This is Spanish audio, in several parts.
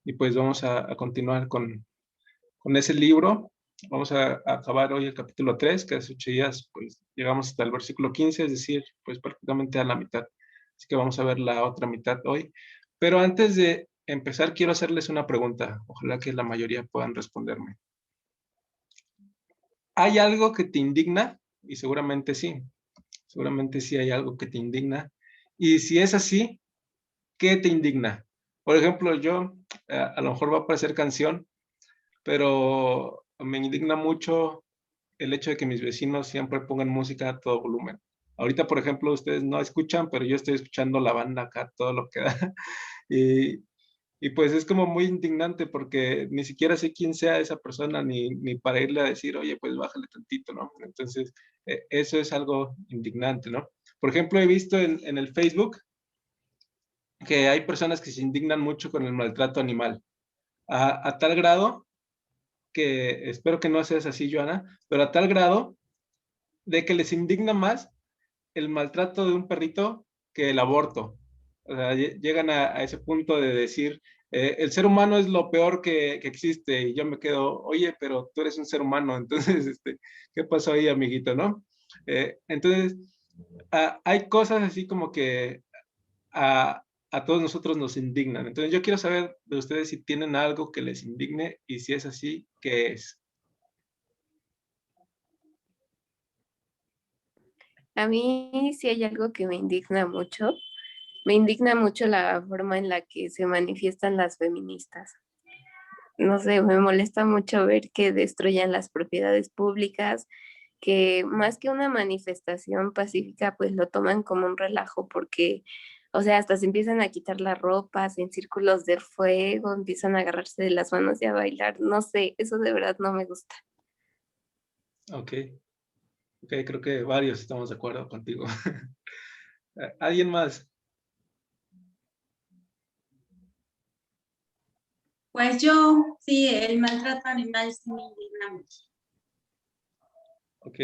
y pues vamos a continuar con ese libro. Vamos a acabar hoy el capítulo 3, que hace 8 días, pues llegamos hasta el versículo 15, es decir, pues prácticamente a la mitad. Así que vamos a ver la otra mitad hoy. Pero antes de empezar, quiero hacerles una pregunta. Ojalá que la mayoría puedan responderme. ¿Hay algo que te indigna? Y seguramente sí. Seguramente sí hay algo que te indigna. Y si es así, ¿qué te indigna? Por ejemplo, yo, a lo mejor va a parecer canción, pero me indigna mucho el hecho de que mis vecinos siempre pongan música a todo volumen. Ahorita, por ejemplo, ustedes no escuchan, pero yo estoy escuchando la banda acá, todo lo que da. Y, y pues es como muy indignante porque ni siquiera sé quién sea esa persona ni para irle a decir, oye, pues bájale tantito, ¿no? Entonces, eso es algo indignante, ¿no? Por ejemplo, he visto en el Facebook que hay personas que se indignan mucho con el maltrato animal, a tal grado que, espero que no seas así, Joana, pero a tal grado de que les indigna más el maltrato de un perrito que el aborto. O sea, llegan a ese punto de decir, el ser humano es lo peor que existe, y yo me quedo, oye, pero tú eres un ser humano, entonces, ¿qué pasó ahí, amiguito, no? Entonces, hay cosas así como que a todos nosotros nos indignan. Entonces, yo quiero saber de ustedes si tienen algo que les indigne, y si es así, ¿qué es? A mí sí hay algo que me indigna mucho. Me indigna mucho la forma en la que se manifiestan las feministas. No sé, me molesta mucho ver que destruyan las propiedades públicas, que más que una manifestación pacífica, pues lo toman como un relajo porque, o sea, hasta se empiezan a quitar las ropas en círculos de fuego, empiezan a agarrarse de las manos y a bailar. No sé, eso de verdad no me gusta. Ok, ok, creo que varios estamos de acuerdo contigo. ¿Alguien más? Pues yo, sí, el maltrato animal sí me indigna mucho. Ok.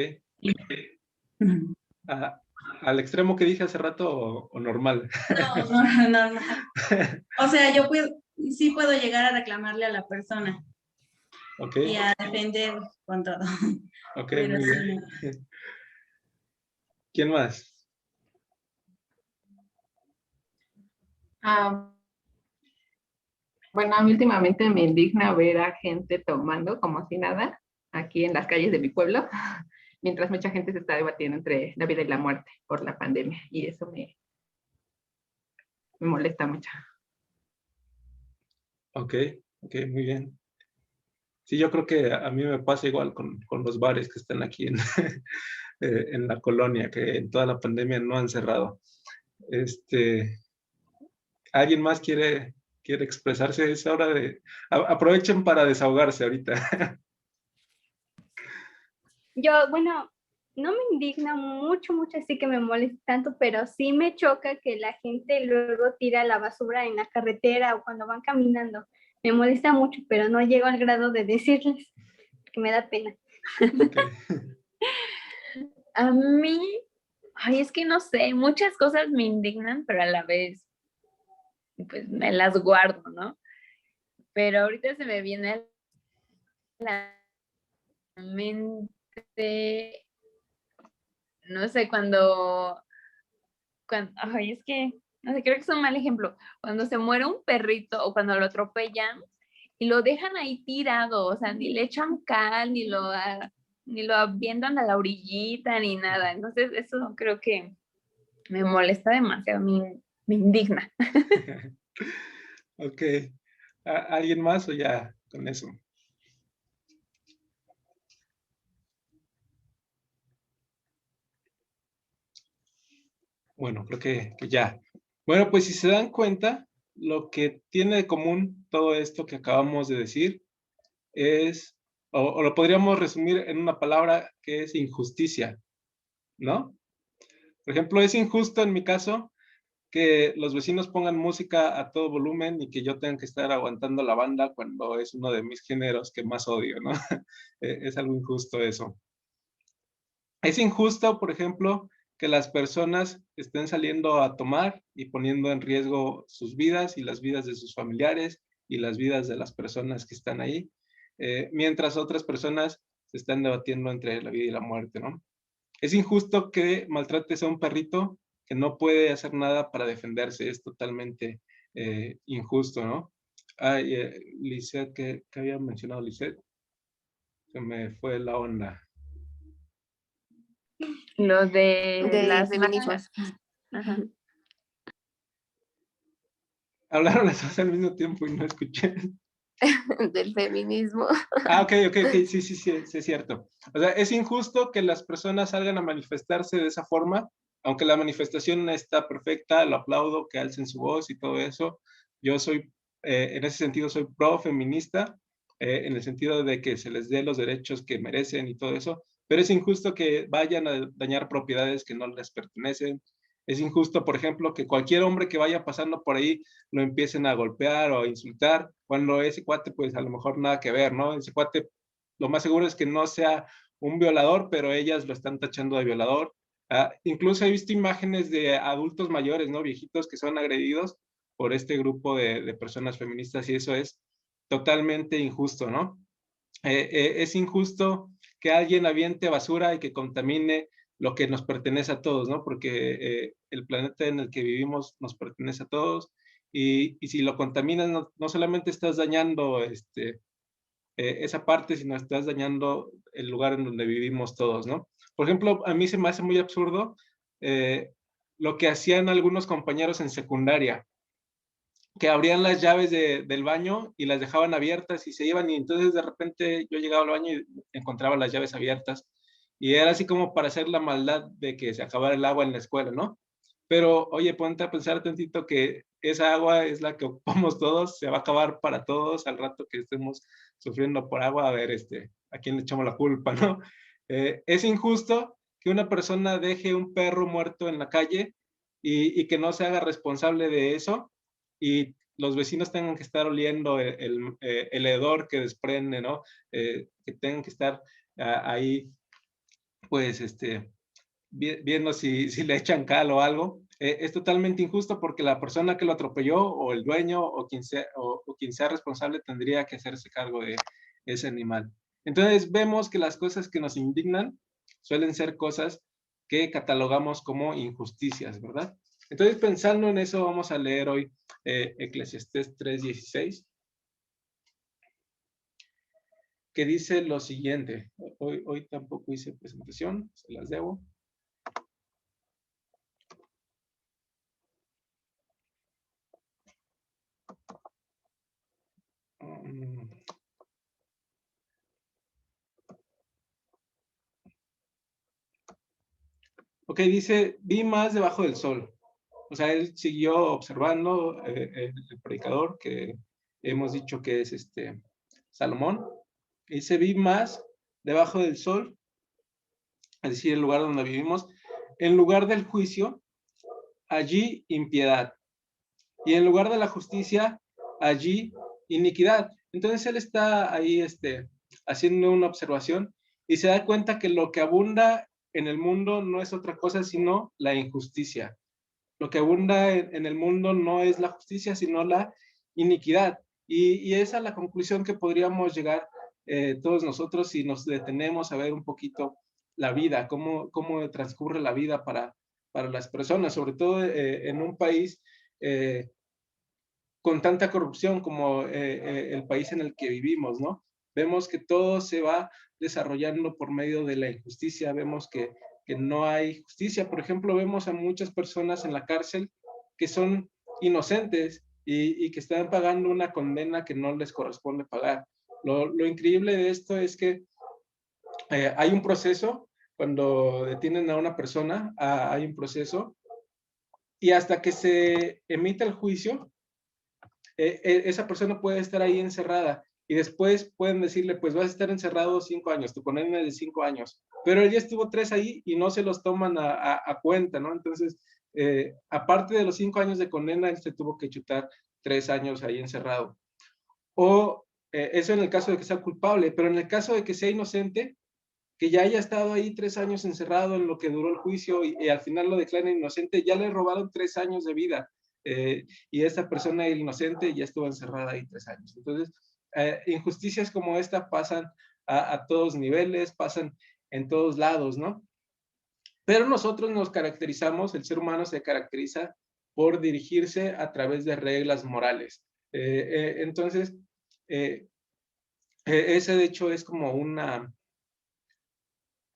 Ujú. ¿Al extremo que dije hace rato o normal? No, normal. O sea, yo sí puedo llegar a reclamarle a la persona Ok, y a defender con todo. ok, Pero muy sí, bien. ¿Quién más? Ah, bueno, a mí últimamente me indigna ver a gente tomando como si nada aquí en las calles de mi pueblo, mientras mucha gente se está debatiendo entre la vida y la muerte por la pandemia, y eso me molesta mucho. Ok, ok, muy bien. Sí, yo creo que a mí me pasa igual con los bares que están aquí en la colonia, que en toda la pandemia no han cerrado. Este, ¿Alguien más quiere expresarse? Es hora de... Aprovechen para desahogarse ahorita. Yo, bueno, no me indigna mucho, mucho así que me moleste tanto, pero sí me choca que la gente luego tira la basura en la carretera o cuando van caminando. Me molesta mucho, pero no llego al grado de decirles, que me da pena. Ok, A mí, ay, es que no sé, muchas cosas me indignan, pero a la vez, pues me las guardo, ¿no? Pero ahorita se me viene a la mente, no sé, ay, es que, no sé, creo que es un mal ejemplo. Cuando se muere un perrito o cuando lo atropellan y lo dejan ahí tirado, o sea, ni le echan cal, ni lo avientan a la orillita, ni nada. Entonces, eso creo que me molesta demasiado, me indigna. ok. ¿Alguien más o ya con eso? Bueno, creo que ya. Bueno, pues si se dan cuenta, lo que tiene de común todo esto que acabamos de decir es, o lo podríamos resumir en una palabra que es injusticia, ¿no? Por ejemplo, es injusto en mi caso que los vecinos pongan música a todo volumen y que yo tenga que estar aguantando la banda cuando es uno de mis géneros que más odio, ¿no? Es algo injusto eso. Es injusto, por ejemplo, que las personas estén saliendo a tomar y poniendo en riesgo sus vidas y las vidas de sus familiares y las vidas de las personas que están ahí, mientras otras personas se están debatiendo entre la vida y la muerte, ¿no? Es injusto que maltrates a un perrito que no puede hacer nada para defenderse, es totalmente injusto, ¿no? Ay, Lisette, ¿qué había mencionado Lisette? Se me fue la onda. Lo de De las feminismo. marchas. Ajá. Hablaron las dos al mismo tiempo y no escuché. Del feminismo. Ah, ok, sí, es cierto. O sea, es injusto que las personas salgan a manifestarse de esa forma, aunque la manifestación está perfecta, lo aplaudo, que alcen su voz y todo eso. Yo soy, en ese sentido, soy pro feminista, en el sentido de que se les dé los derechos que merecen y todo eso, pero es injusto que vayan a dañar propiedades que no les pertenecen. Es injusto, por ejemplo, que cualquier hombre que vaya pasando por ahí lo empiecen a golpear o a insultar, cuando ese cuate, pues a lo mejor nada que ver, ¿no? Ese cuate, lo más seguro es que no sea un violador, pero ellas lo están tachando de violador. Incluso he visto imágenes de adultos mayores, ¿no? Viejitos que son agredidos por este grupo de personas feministas y eso es totalmente injusto, ¿no? Es injusto que alguien aviente basura y que contamine lo que nos pertenece a todos, ¿no? Porque el planeta en el que vivimos nos pertenece a todos y si lo contaminas no solamente estás dañando esa parte, sino estás dañando el lugar en donde vivimos todos, ¿no? Por ejemplo, a mí se me hace muy absurdo lo que hacían algunos compañeros en secundaria, que abrían las llaves del baño y las dejaban abiertas y se iban y entonces de repente yo llegaba al baño y encontraba las llaves abiertas y era así como para hacer la maldad de que se acabara el agua en la escuela, ¿no? Pero oye, ponte a pensar tantito que esa agua es la que ocupamos todos, se va a acabar para todos al rato que estemos sufriendo por agua, a ver a quién le echamos la culpa, ¿no? Es injusto que una persona deje un perro muerto en la calle y que no se haga responsable de eso y los vecinos tengan que estar oliendo el hedor que desprende, ¿no? Que tengan que estar ahí, pues, viendo si le echan cal o algo. Es totalmente injusto porque la persona que lo atropelló o el dueño o quien sea responsable tendría que hacerse cargo de ese animal. Entonces vemos que las cosas que nos indignan suelen ser cosas que catalogamos como injusticias, ¿verdad? Entonces pensando en eso vamos a leer hoy Eclesiastés 3:16, que dice lo siguiente. Hoy tampoco hice presentación, se las debo. Ok, dice, vi más debajo del sol. O sea, él siguió observando el predicador, que hemos dicho que es Salomón. Y dice, vi más debajo del sol, es decir, el lugar donde vivimos, en lugar del juicio, allí impiedad. Y en lugar de la justicia, allí iniquidad. Entonces él está ahí haciendo una observación y se da cuenta que lo que abunda en el mundo no es otra cosa sino la injusticia. Lo que abunda en el mundo no es la justicia, sino la iniquidad. Y esa es la conclusión que podríamos llegar todos nosotros si nos detenemos a ver un poquito la vida, cómo transcurre la vida para las personas, sobre todo en un país con tanta corrupción como el país en el que vivimos, ¿no? Vemos que todo se va desarrollando por medio de la injusticia, vemos que no hay justicia. Por ejemplo, vemos a muchas personas en la cárcel que son inocentes y que están pagando una condena que no les corresponde pagar. Lo increíble de esto es que hay un proceso, cuando detienen a una persona, hay un proceso, y hasta que se emita el juicio, esa persona puede estar ahí encerrada y después pueden decirle, pues vas a estar encerrado 5 años, tu condena es de 5 años, pero él ya estuvo 3 ahí y no se los toman a cuenta, ¿no? Entonces, aparte de los 5 años de condena, él se tuvo que chutar 3 años ahí encerrado. O eso en el caso de que sea culpable, pero en el caso de que sea inocente, que ya haya estado ahí 3 años encerrado en lo que duró el juicio y al final lo declaran inocente, ya le robaron 3 años de vida. y esta persona inocente ya estuvo encerrada ahí 3 años. Entonces, injusticias como esta pasan a todos niveles, pasan en todos lados, ¿no? Pero nosotros nos caracterizamos, el ser humano se caracteriza por dirigirse a través de reglas morales. Entonces, ese de hecho es como una,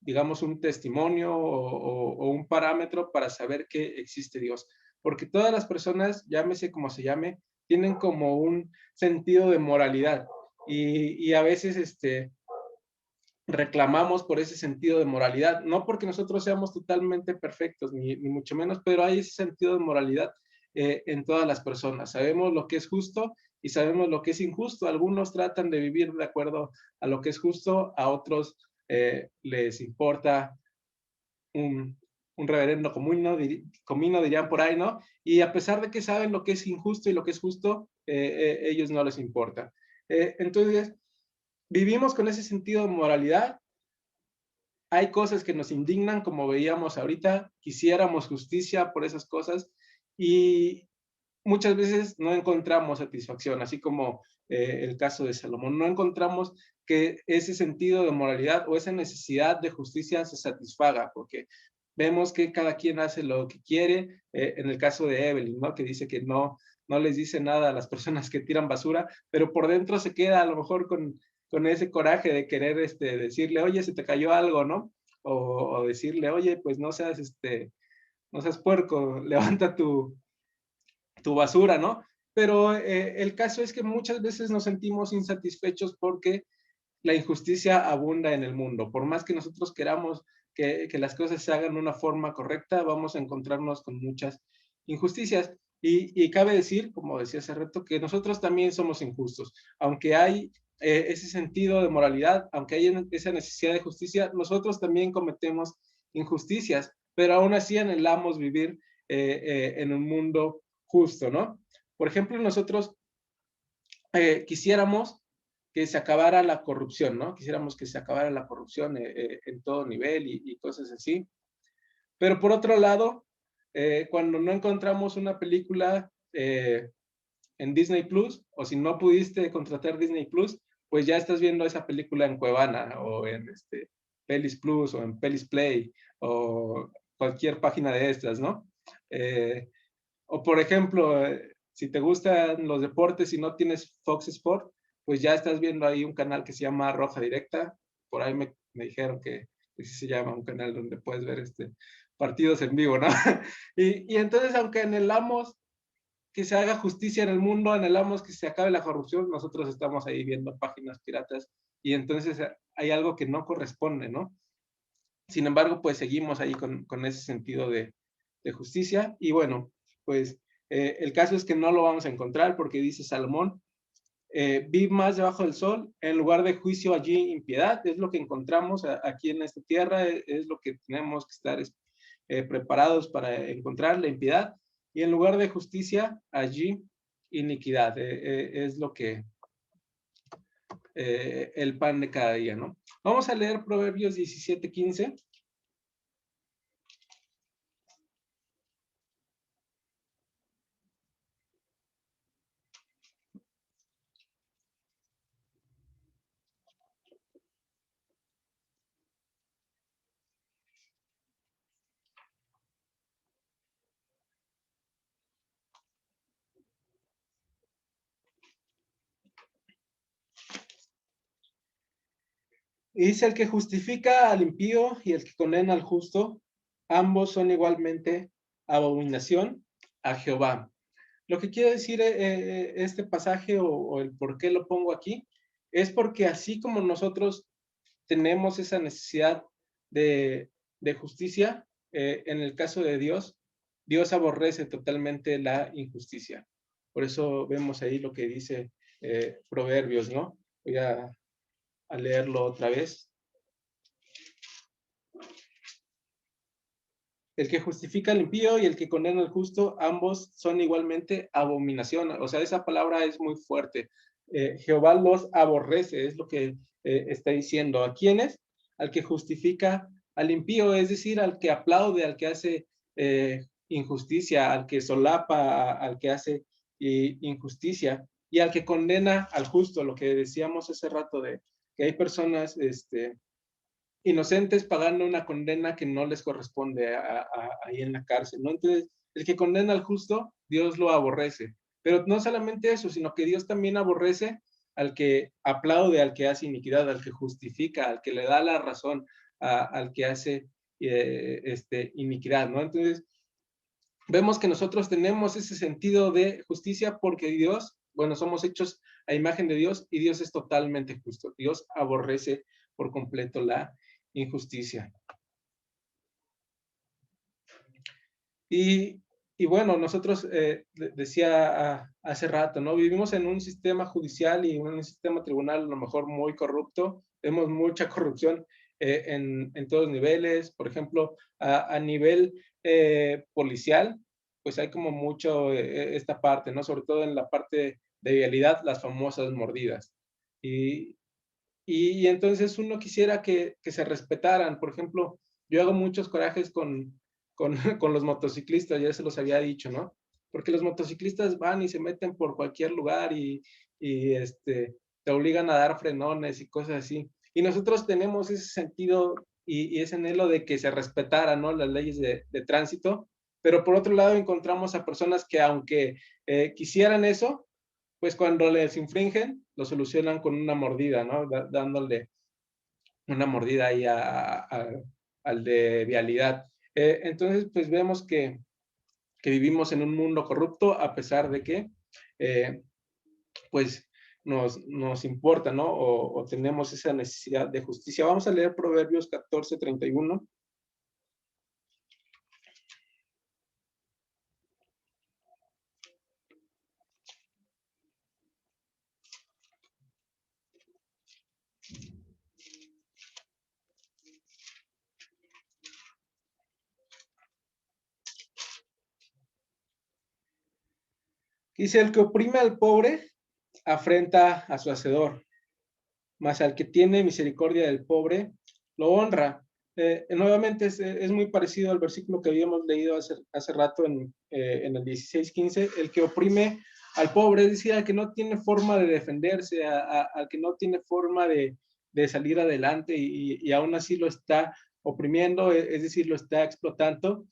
digamos, un testimonio o un parámetro para saber que existe Dios. Porque todas las personas, llámese como se llame, tienen como un sentido de moralidad. Y a veces reclamamos por ese sentido de moralidad, no porque nosotros seamos totalmente perfectos, ni mucho menos, pero hay ese sentido de moralidad en todas las personas. Sabemos lo que es justo y sabemos lo que es injusto. Algunos tratan de vivir de acuerdo a lo que es justo, a otros les importa un reverendo comino, dirían por ahí, ¿no? Y a pesar de que saben lo que es injusto y lo que es justo, ellos no les importa. Entonces, vivimos con ese sentido de moralidad. Hay cosas que nos indignan, como veíamos ahorita, quisiéramos justicia por esas cosas y muchas veces no encontramos satisfacción, así como el caso de Salomón. No encontramos que ese sentido de moralidad o esa necesidad de justicia se satisfaga, porque vemos que cada quien hace lo que quiere. En el caso de Evelyn, ¿no? Que dice que no les dice nada a las personas que tiran basura, pero por dentro se queda a lo mejor con ese coraje de querer decirle, oye, se te cayó algo, ¿no? O decirle, oye, pues no seas puerco, levanta tu basura, ¿no? Pero el caso es que muchas veces nos sentimos insatisfechos porque la injusticia abunda en el mundo. Por más que nosotros queramos que las cosas se hagan de una forma correcta, vamos a encontrarnos con muchas injusticias. Y cabe decir, como decía hace rato, que nosotros también somos injustos. Aunque hay ese sentido de moralidad, aunque hay esa necesidad de justicia, nosotros también cometemos injusticias, pero aún así anhelamos vivir en un mundo justo, ¿no? Por ejemplo, nosotros quisiéramos que se acabara la corrupción, ¿no? Quisiéramos que se acabara la corrupción en todo nivel y cosas así. Pero por otro lado, cuando no encontramos una película en Disney Plus, o si no pudiste contratar Disney Plus, pues ya estás viendo esa película en Cuevana, o en Pelis Plus, o en Pelis Play, o cualquier página de estas, ¿no? O por ejemplo, si te gustan los deportes y no tienes Fox Sport, pues ya estás viendo ahí un canal que se llama Roja Directa. Por ahí me dijeron que sí se llama un canal donde puedes ver partidos en vivo, ¿no? y entonces, aunque anhelamos que se haga justicia en el mundo, anhelamos que se acabe la corrupción, nosotros estamos ahí viendo páginas piratas y entonces hay algo que no corresponde, ¿no? Sin embargo, pues seguimos ahí con ese sentido de justicia y bueno, pues el caso es que no lo vamos a encontrar porque dice Salomón, vi más debajo del sol, en lugar de juicio allí impiedad, es lo que encontramos aquí en esta tierra, es lo que tenemos que estar preparados para encontrar, la impiedad, y en lugar de justicia allí iniquidad, es lo que el pan de cada día, ¿no? Vamos a leer Proverbios 17:15. Y dice, el que justifica al impío y el que condena al justo, ambos son igualmente abominación a Jehová. Lo que quiere decir este pasaje o el por qué lo pongo aquí, es porque así como nosotros tenemos esa necesidad de justicia, en el caso de Dios, Dios aborrece totalmente la injusticia. Por eso vemos ahí lo que dice Proverbios, ¿no? Voy a leerlo otra vez. El que justifica al impío y el que condena al justo, ambos son igualmente abominación. O sea, esa palabra es muy fuerte. Jehová los aborrece, es lo que está diciendo. ¿A quiénes? Al que justifica al impío, es decir, al que aplaude, al que hace injusticia, al que solapa, al que hace injusticia, y al que condena al justo, lo que decíamos hace rato de que hay personas inocentes pagando una condena que no les corresponde ahí en la cárcel, ¿no? Entonces, el que condena al justo, Dios lo aborrece. Pero no solamente eso, sino que Dios también aborrece al que aplaude, al que hace iniquidad, al que justifica, al que le da la razón, al que hace iniquidad, ¿no? Entonces, vemos que nosotros tenemos ese sentido de justicia porque Dios, bueno, somos hechos a imagen de Dios y Dios es totalmente justo. Dios aborrece por completo la injusticia. Y bueno, nosotros, decía hace rato, ¿no? Vivimos en un sistema judicial y un sistema tribunal a lo mejor muy corrupto. Vemos mucha corrupción en todos niveles. Por ejemplo, a nivel policial, pues hay como mucho esta parte, ¿no? Sobre todo en la parte de vialidad, las famosas mordidas. Y entonces uno quisiera que se respetaran. Por ejemplo, yo hago muchos corajes con los motociclistas, ya se los había dicho, ¿no? Porque los motociclistas van y se meten por cualquier lugar y te obligan a dar frenones y cosas así. Y nosotros tenemos ese sentido y ese anhelo de que se respetaran, ¿no?, las leyes de tránsito, pero por otro lado encontramos a personas que aunque quisieran eso, pues cuando les infringen, lo solucionan con una mordida, ¿no? Dándole una mordida ahí al de vialidad. Entonces, pues vemos que vivimos en un mundo corrupto a pesar de que, pues, nos importa, ¿no? O tenemos esa necesidad de justicia. Vamos a leer Proverbios 14:31. Dice, el que oprime al pobre afrenta a su hacedor, mas al que tiene misericordia del pobre lo honra. Nuevamente es muy parecido al versículo que habíamos leído hace rato en el 16:15, el que oprime al pobre, es decir, al que no tiene forma de defenderse, al que no tiene forma de salir adelante y aún así lo está oprimiendo, es decir, lo está explotando,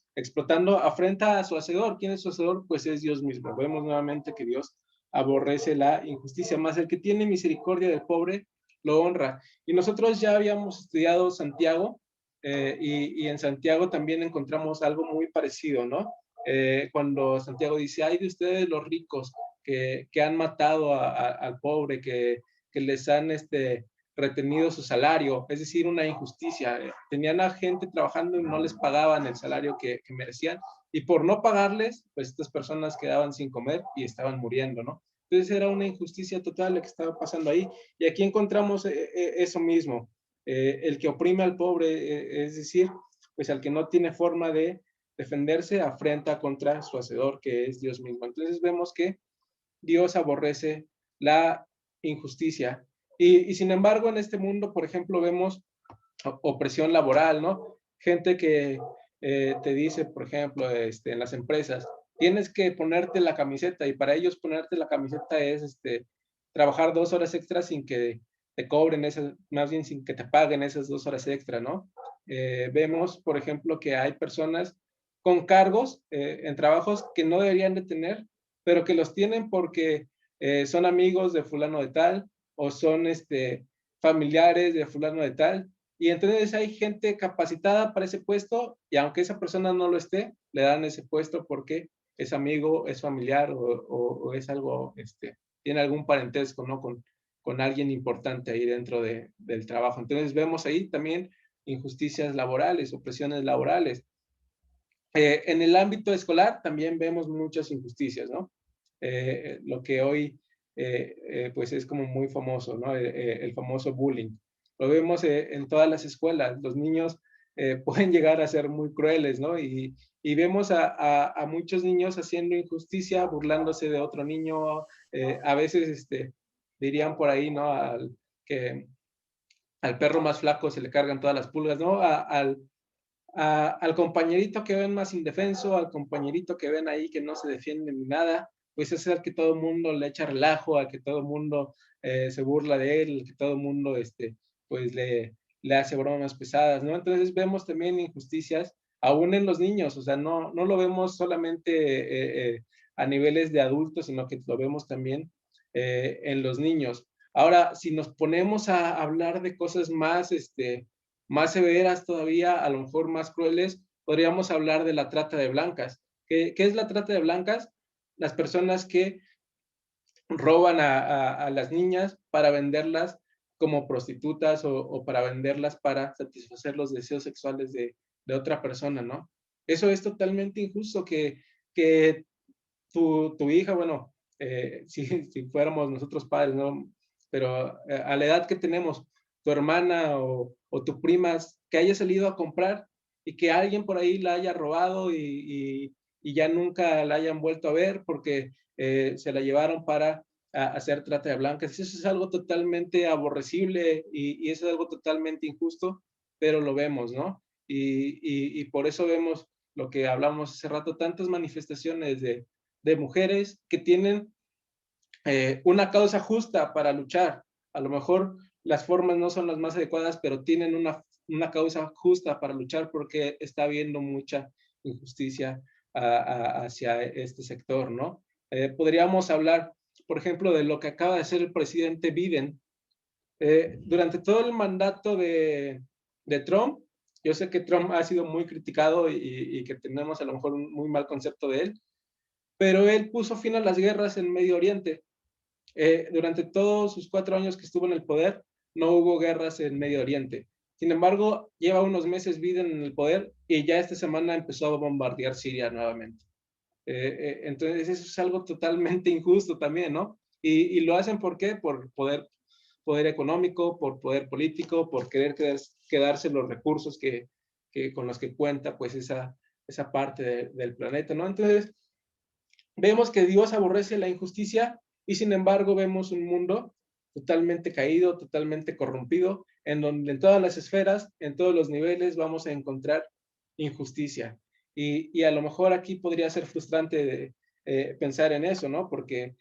afrenta a su hacedor. ¿Quién es su hacedor? Pues es Dios mismo. Vemos nuevamente que Dios aborrece la injusticia, más el que tiene misericordia del pobre lo honra. Y nosotros ya habíamos estudiado Santiago y en Santiago también encontramos algo muy parecido, ¿no? Cuando Santiago dice, ay de ustedes los ricos que han matado al pobre, que les han retenido su salario, es decir, una injusticia. Tenían a gente trabajando y no les pagaban el salario que merecían, y por no pagarles, pues estas personas quedaban sin comer y estaban muriendo, ¿no? Entonces era una injusticia total lo que estaba pasando ahí. Y aquí encontramos eso mismo, el que oprime al pobre, es decir, pues al que no tiene forma de defenderse, afrenta contra su hacedor, que es Dios mismo. Entonces vemos que Dios aborrece la injusticia. Y sin embargo, en este mundo, por ejemplo, vemos opresión laboral, ¿no? Gente que te dice, por ejemplo, en las empresas, tienes que ponerte la camiseta, y para ellos ponerte la camiseta es trabajar 2 horas extras sin que te cobren esas, más bien sin que te paguen esas 2 horas extra, ¿no? Vemos, por ejemplo, que hay personas con cargos en trabajos que no deberían de tener, pero que los tienen porque son amigos de fulano de tal, o son familiares de fulano de tal, y entonces hay gente capacitada para ese puesto, y aunque esa persona no lo esté, le dan ese puesto porque es amigo, es familiar o es algo, tiene algún parentesco, ¿no? Con alguien importante ahí dentro del trabajo. Entonces vemos ahí también injusticias laborales, opresiones laborales. En el ámbito escolar también vemos muchas injusticias, ¿no? Lo que hoy pues es como muy famoso, ¿no? El famoso bullying. Lo vemos en todas las escuelas. Los niños pueden llegar a ser muy crueles, ¿no? Y vemos a muchos niños haciendo injusticia, burlándose de otro niño. A veces dirían por ahí, ¿no? Que al perro más flaco se le cargan todas las pulgas, ¿no? al compañerito que ven más indefenso, al compañerito que ven ahí que no se defiende ni nada, pues es el que todo el mundo le echa relajo, al que todo el mundo se burla de él, al que todo el mundo pues le hace bromas pesadas, ¿no? Entonces vemos también injusticias aún en los niños, o sea, no lo vemos solamente a niveles de adultos, sino que lo vemos también en los niños. Ahora, si nos ponemos a hablar de cosas más severas todavía, a lo mejor más crueles, podríamos hablar de la trata de blancas. ¿Qué es la trata de blancas? Las personas que roban a las niñas para venderlas como prostitutas o para venderlas para satisfacer los deseos sexuales de otra persona, ¿no? Eso es totalmente injusto que tu hija, bueno, si fuéramos nosotros padres, ¿no? Pero a la edad que tenemos, tu hermana o tu prima, que haya salido a comprar y que alguien por ahí la haya robado y ya nunca la hayan vuelto a ver porque se la llevaron para hacer trata de blancas. Eso es algo totalmente aborrecible y eso es algo totalmente injusto, pero lo vemos, ¿no? Y por eso vemos lo que hablamos hace rato, tantas manifestaciones de mujeres que tienen una causa justa para luchar. A lo mejor las formas no son las más adecuadas, pero tienen una causa justa para luchar porque está habiendo mucha injusticia hacia este sector, ¿no? Podríamos hablar, por ejemplo, de lo que acaba de hacer el presidente Biden. Durante todo el mandato de Trump, yo sé que Trump ha sido muy criticado y que tenemos a lo mejor un muy mal concepto de él, pero él puso fin a las guerras en Medio Oriente. Durante todos sus 4 años que estuvo en el poder, no hubo guerras en Medio Oriente. Sin embargo, lleva unos meses Biden en el poder y ya esta semana empezó a bombardear Siria nuevamente. Entonces, eso es algo totalmente injusto también, ¿no? Y lo hacen ¿por qué? Por poder económico, por poder político, por querer quedarse los recursos con los que cuenta pues esa parte del planeta, ¿no? Entonces, vemos que Dios aborrece la injusticia y sin embargo vemos un mundo totalmente caído, totalmente corrompido, en donde en todas las esferas, en todos los niveles vamos a encontrar injusticia. Y a lo mejor aquí podría ser frustrante pensar en eso, ¿no? Porque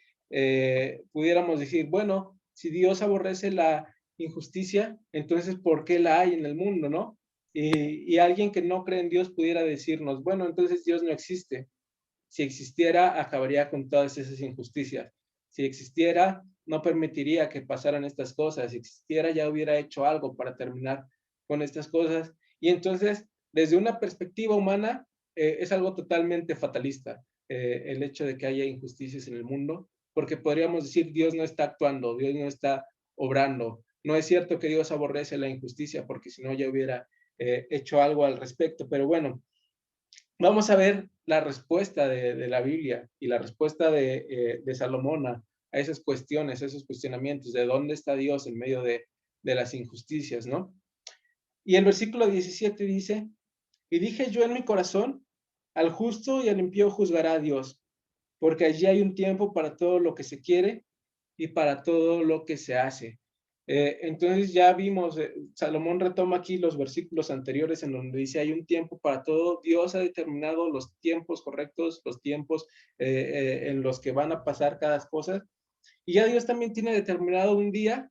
pudiéramos decir, bueno, si Dios aborrece la injusticia, entonces ¿por qué la hay en el mundo, no? Y alguien que no cree en Dios pudiera decirnos, bueno, entonces Dios no existe. Si existiera, acabaría con todas esas injusticias. Si existiera, no permitiría que pasaran estas cosas. Si existiera, ya hubiera hecho algo para terminar con estas cosas. Y entonces, desde una perspectiva humana, es algo totalmente fatalista el hecho de que haya injusticias en el mundo, porque podríamos decir, Dios no está actuando, Dios no está obrando. No es cierto que Dios aborrece la injusticia, porque si no ya hubiera hecho algo al respecto. Pero bueno, vamos a ver la respuesta de la Biblia y la respuesta de Salomón a esas cuestiones, a esos cuestionamientos, de dónde está Dios en medio de las injusticias, ¿no? Y el versículo 17 dice, y dije yo en mi corazón, al justo y al impío juzgará a Dios, porque allí hay un tiempo para todo lo que se quiere y para todo lo que se hace. Entonces ya vimos, Salomón retoma aquí los versículos anteriores en donde dice hay un tiempo para todo, Dios ha determinado los tiempos correctos, los tiempos en los que van a pasar cada cosa, y ya Dios también tiene determinado un día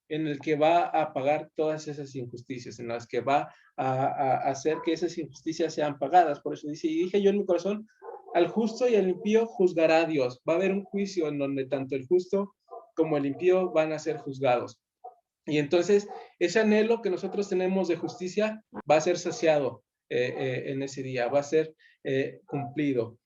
en el que va a pagar todas esas injusticias, en las que va a hacer que esas injusticias sean pagadas. Por eso dice, y dije yo en mi corazón, al justo y al impío juzgará a Dios. Va a haber un juicio en donde tanto el justo como el impío van a ser juzgados. Y entonces ese anhelo que nosotros tenemos de justicia va a ser saciado en ese día, va a ser cumplido.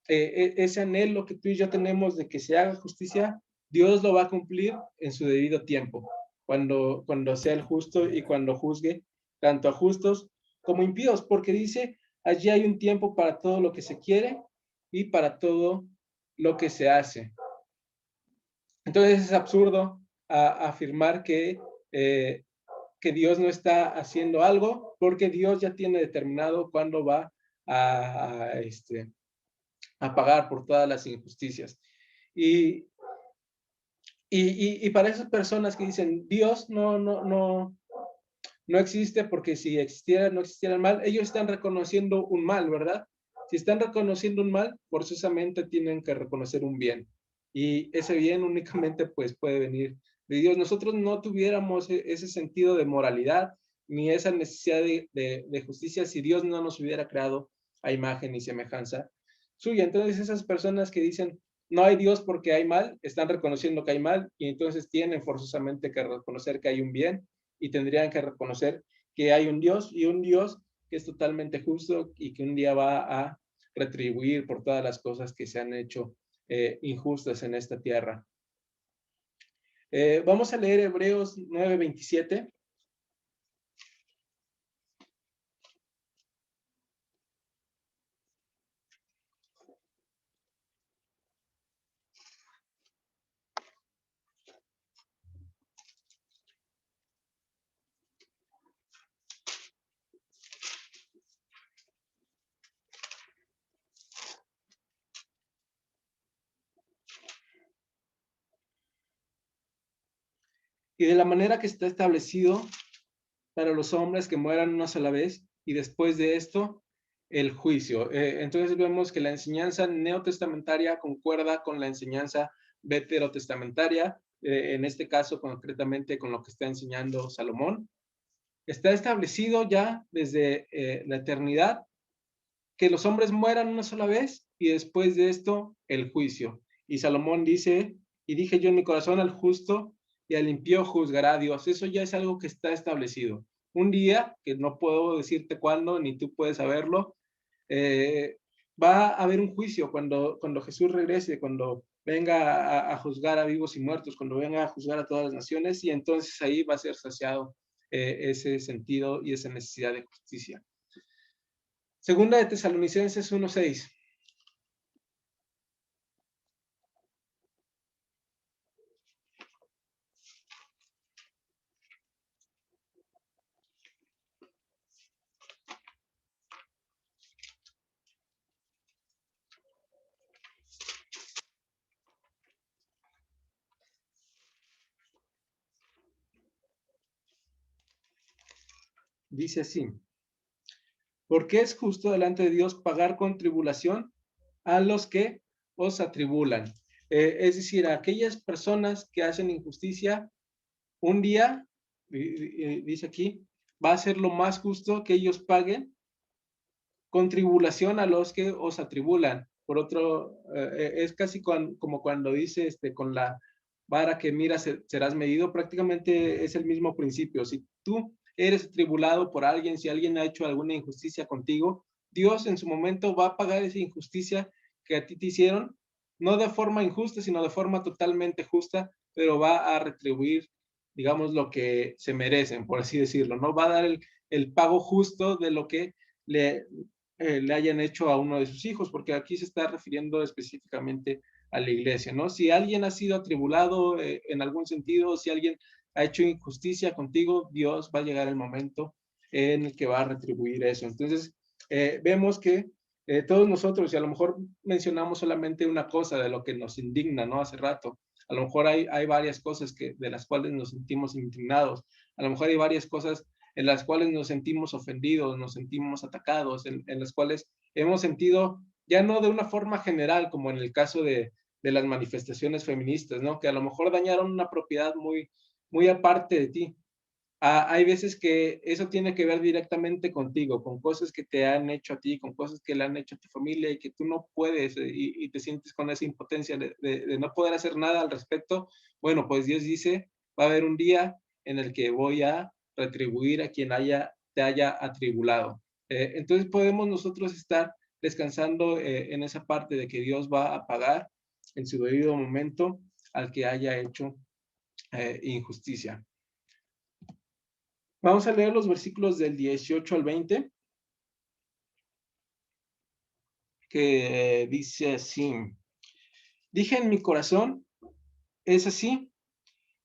Ese anhelo que tú y yo tenemos de que se haga justicia, Dios lo va a cumplir en su debido tiempo, cuando sea el justo y cuando juzgue tanto a justos como impíos, porque dice, allí hay un tiempo para todo lo que se quiere y para todo lo que se hace. Entonces es absurdo afirmar que Dios no está haciendo algo, porque Dios ya tiene determinado cuándo va a pagar por todas las injusticias. Y para esas personas que dicen, Dios no no existe porque si existiera, no existiera el mal. Ellos están reconociendo un mal, ¿verdad? Si están reconociendo un mal, forzosamente tienen que reconocer un bien. Y ese bien únicamente pues puede venir de Dios. Nosotros no tuviéramos ese sentido de moralidad ni esa necesidad de justicia si Dios no nos hubiera creado a imagen y semejanza suya. Entonces esas personas que dicen no hay Dios porque hay mal, están reconociendo que hay mal y entonces tienen forzosamente que reconocer que hay un bien y tendrían que reconocer que hay un Dios y un Dios que es totalmente justo y que un día va a retribuir por todas las cosas que se han hecho injustas en esta tierra. Vamos a leer Hebreos 9:27. Y de la manera que está establecido para los hombres que mueran una sola vez y después de esto el juicio. Entonces vemos que la enseñanza neotestamentaria concuerda con la enseñanza veterotestamentaria, en este caso concretamente con lo que está enseñando Salomón. Está establecido ya desde la eternidad que los hombres mueran una sola vez y después de esto el juicio. Y Salomón dice, y dije yo en mi corazón al justo y al impío juzgará a Dios. Eso ya es algo que está establecido. Un día, que no puedo decirte cuándo, ni tú puedes saberlo, va a haber un juicio cuando Jesús regrese, cuando venga a juzgar a vivos y muertos, cuando venga a juzgar a todas las naciones, y entonces ahí va a ser saciado ese sentido y esa necesidad de justicia. Segunda de Tesalonicenses 1:6. Dice así: porque es justo delante de Dios pagar con tribulación a los que os atribulan. Es decir, a aquellas personas que hacen injusticia, un día, dice aquí, va a ser lo más justo que ellos paguen con tribulación a los que os atribulan. Por otro, es casi como cuando dice, con la vara que miras serás medido, prácticamente es el mismo principio. Si tú eres atribulado por alguien, si alguien ha hecho alguna injusticia contigo, Dios en su momento va a pagar esa injusticia que a ti te hicieron, no de forma injusta, sino de forma totalmente justa, pero va a retribuir, digamos, lo que se merecen, por así decirlo, ¿no? Va a dar el pago justo de lo que le hayan hecho a uno de sus hijos, porque aquí se está refiriendo específicamente a la iglesia, ¿no? Si alguien ha sido atribulado en algún sentido, si alguien ha hecho injusticia contigo, Dios va a llegar el momento en el que va a retribuir eso. Entonces, vemos que todos nosotros, y a lo mejor mencionamos solamente una cosa de lo que nos indigna, ¿no? Hace rato, a lo mejor hay varias cosas de las cuales nos sentimos indignados, a lo mejor hay varias cosas en las cuales nos sentimos ofendidos, nos sentimos atacados, en las cuales hemos sentido, ya no de una forma general, como en el caso de las manifestaciones feministas, ¿no? Que a lo mejor dañaron una propiedad muy aparte de ti. Hay veces que eso tiene que ver directamente contigo, con cosas que te han hecho a ti, con cosas que le han hecho a tu familia y que tú no puedes y te sientes con esa impotencia de no poder hacer nada al respecto. Bueno, pues Dios dice, va a haber un día en el que voy a retribuir a quien te haya atribulado. Entonces podemos nosotros estar descansando en esa parte de que Dios va a pagar en su debido momento al que haya hecho injusticia. Vamos a leer los versículos del 18 al 20, que dice así: dije en mi corazón, es así,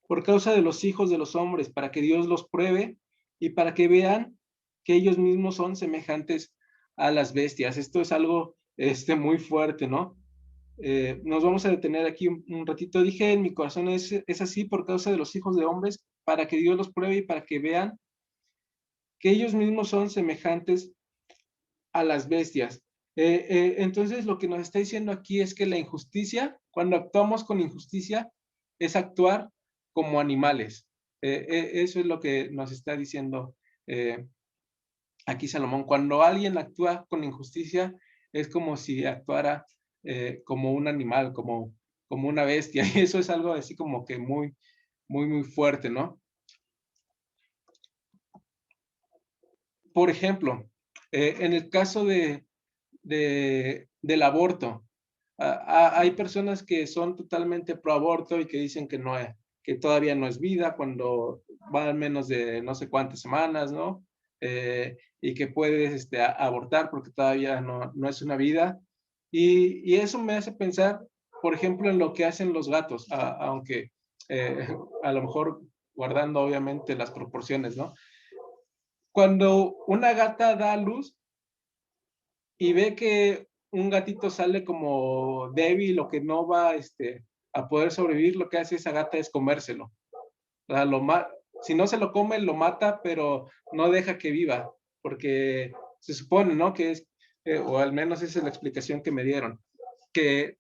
por causa de los hijos de los hombres, para que Dios los pruebe y para que vean que ellos mismos son semejantes a las bestias. Esto es algo muy fuerte, ¿no? Nos vamos a detener aquí un ratito. Dije en mi corazón, es así por causa de los hijos de hombres, para que Dios los pruebe y para que vean que ellos mismos son semejantes a las bestias. Entonces, lo que nos está diciendo aquí es que la injusticia, cuando actuamos con injusticia, es actuar como animales. Eso es lo que nos está diciendo aquí Salomón. Cuando alguien actúa con injusticia, es como si actuara como un animal, como una bestia. Y eso es algo así como que muy, muy, muy fuerte, ¿no? Por ejemplo, en el caso del aborto, hay personas que son totalmente pro aborto y que dicen que no es, que todavía no es vida cuando van menos de no sé cuántas semanas, ¿no? Y que puedes abortar porque todavía no es una vida. Y eso me hace pensar, por ejemplo, en lo que hacen los gatos, aunque a lo mejor guardando obviamente las proporciones, ¿no? Cuando una gata da a luz y ve que un gatito sale como débil o que no va a poder sobrevivir, lo que hace esa gata es comérselo. O sea, si no se lo come, lo mata, pero no deja que viva, porque se supone, ¿no? Que es, o al menos esa es la explicación que me dieron, que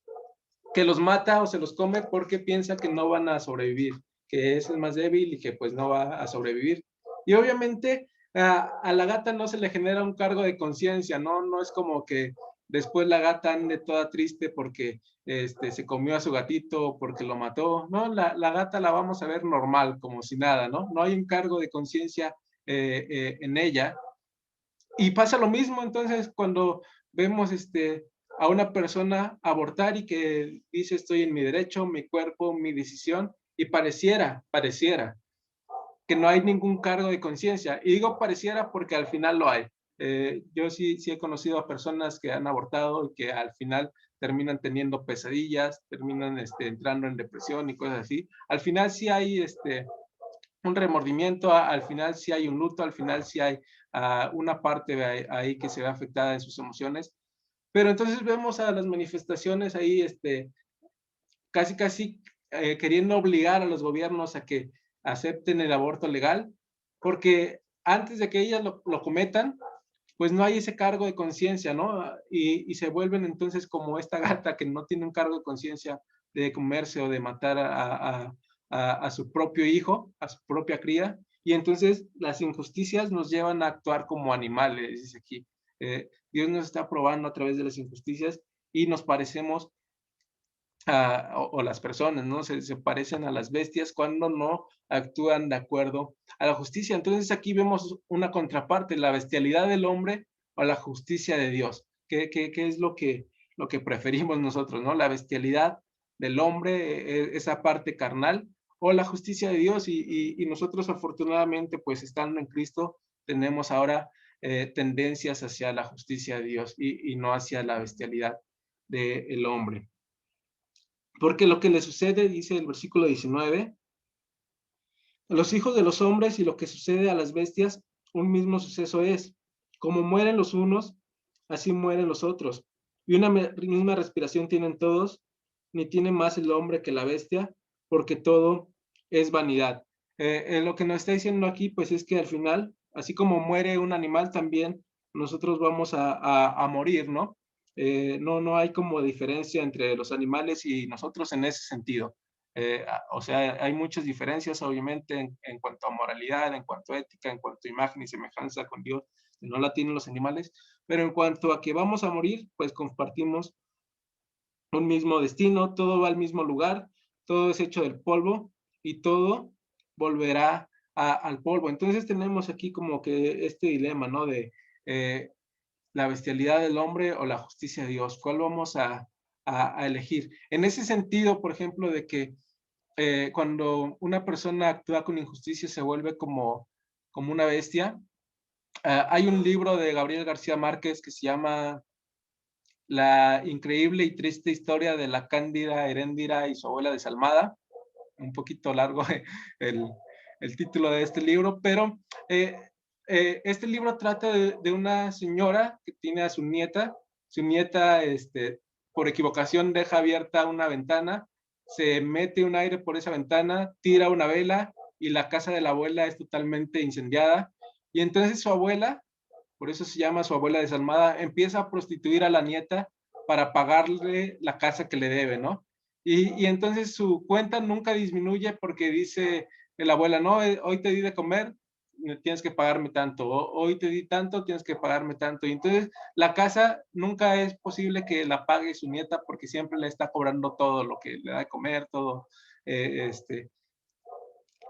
los mata o se los come porque piensa que no van a sobrevivir, que es el más débil y que pues no va a sobrevivir. Y obviamente a la gata no se le genera un cargo de conciencia, ¿no? No es como que después la gata ande toda triste porque se comió a su gatito, porque lo mató, ¿no? La gata la vamos a ver normal, como si nada, ¿no? No hay un cargo de conciencia en ella. Y pasa lo mismo entonces cuando vemos a una persona abortar y que dice estoy en mi derecho, mi cuerpo, mi decisión, y pareciera que no hay ningún cargo de conciencia. Y digo pareciera porque al final lo hay. Yo sí he conocido a personas que han abortado y que al final terminan teniendo pesadillas, terminan entrando en depresión y cosas así. Al final sí hay un remordimiento, al final sí hay un luto, al final sí hay una parte ahí que se ve afectada en sus emociones. Pero entonces vemos a las manifestaciones ahí casi queriendo obligar a los gobiernos a que acepten el aborto legal, porque antes de que ellas lo cometan, pues no hay ese cargo de conciencia, ¿no? Y se vuelven entonces como esta gata que no tiene un cargo de conciencia de comerse o de matar a su propio hijo, a su propia cría, y entonces las injusticias nos llevan a actuar como animales, dice aquí. Dios nos está probando a través de las injusticias y nos parecemos o las personas, ¿no? Se parecen a las bestias cuando no actúan de acuerdo a la justicia. Entonces aquí vemos una contraparte, la bestialidad del hombre o la justicia de Dios. ¿Qué es lo que preferimos nosotros, ¿no? La bestialidad del hombre, esa parte carnal, o la justicia de Dios. Y nosotros afortunadamente, pues estando en Cristo, tenemos ahora tendencias hacia la justicia de Dios y no hacia la bestialidad del hombre. Porque lo que le sucede, dice el versículo 19, a los hijos de los hombres y lo que sucede a las bestias, un mismo suceso es. Como mueren los unos, así mueren los otros. Y una misma respiración tienen todos, ni tiene más el hombre que la bestia, porque todo es vanidad. Lo que nos está diciendo aquí, pues es que al final, así como muere un animal, también nosotros vamos a morir, ¿no? No hay como diferencia entre los animales y nosotros en ese sentido. O sea, hay muchas diferencias, obviamente, en cuanto a moralidad, en cuanto a ética, en cuanto a imagen y semejanza con Dios, que no la tienen los animales, pero en cuanto a que vamos a morir, pues compartimos un mismo destino, todo va al mismo lugar, todo es hecho del polvo y todo volverá al polvo. Entonces tenemos aquí como que este dilema, ¿no? De la bestialidad del hombre o la justicia de Dios. ¿Cuál vamos a elegir? En ese sentido, por ejemplo, de que cuando una persona actúa con injusticia se vuelve como una bestia. Hay un libro de Gabriel García Márquez que se llama La increíble y triste historia de la cándida Heréndira y su abuela desalmada. Un poquito largo el título de este libro, pero este libro trata de una señora que tiene a su nieta por equivocación deja abierta una ventana, se mete un aire por esa ventana, tira una vela y la casa de la abuela es totalmente incendiada Y entonces su abuela, por eso se llama su abuela desalmada, empieza a prostituir a la nieta para pagarle la casa que le debe, ¿no? Y entonces su cuenta nunca disminuye porque dice la abuela, no, hoy te di de comer, tienes que pagarme tanto, hoy te di tanto, tienes que pagarme tanto. Y entonces la casa nunca es posible que la pague su nieta porque siempre le está cobrando todo lo que le da de comer, todo,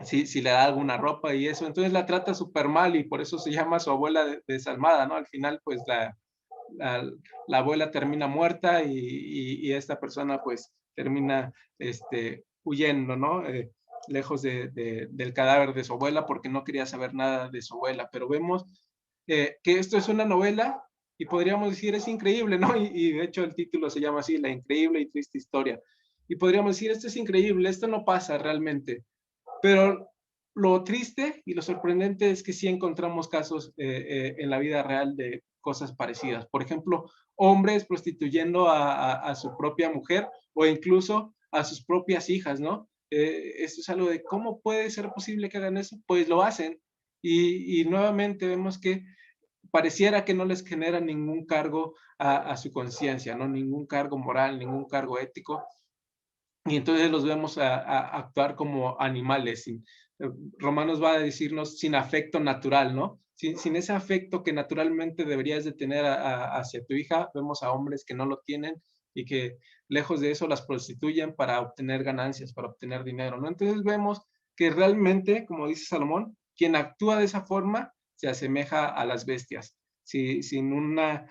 si le da alguna ropa y eso. Entonces la trata súper mal y por eso se llama su abuela desalmada, ¿no? Al final, pues la abuela termina muerta y esta persona pues termina huyendo, ¿no? Lejos del cadáver de su abuela porque no quería saber nada de su abuela. Pero vemos que esto es una novela y podríamos decir es increíble, ¿no? Y de hecho el título se llama así, La increíble y triste historia. Y podríamos decir, esto es increíble, esto no pasa realmente. Pero lo triste y lo sorprendente es que sí encontramos casos en la vida real de cosas parecidas. Por ejemplo, hombres prostituyendo a su propia mujer o incluso a sus propias hijas, ¿no? Esto es algo de cómo puede ser posible que hagan eso. Pues lo hacen y nuevamente vemos que pareciera que no les genera ningún cargo a su conciencia, ¿no? Ningún cargo moral, ningún cargo ético. Y entonces los vemos a actuar como animales. Romanos va a decirnos sin afecto natural, ¿no? Sin ese afecto que naturalmente deberías de tener hacia tu hija, vemos a hombres que no lo tienen y que lejos de eso las prostituyen para obtener ganancias, para obtener dinero, ¿no? Entonces vemos que realmente, como dice Salomón, quien actúa de esa forma se asemeja a las bestias, sin una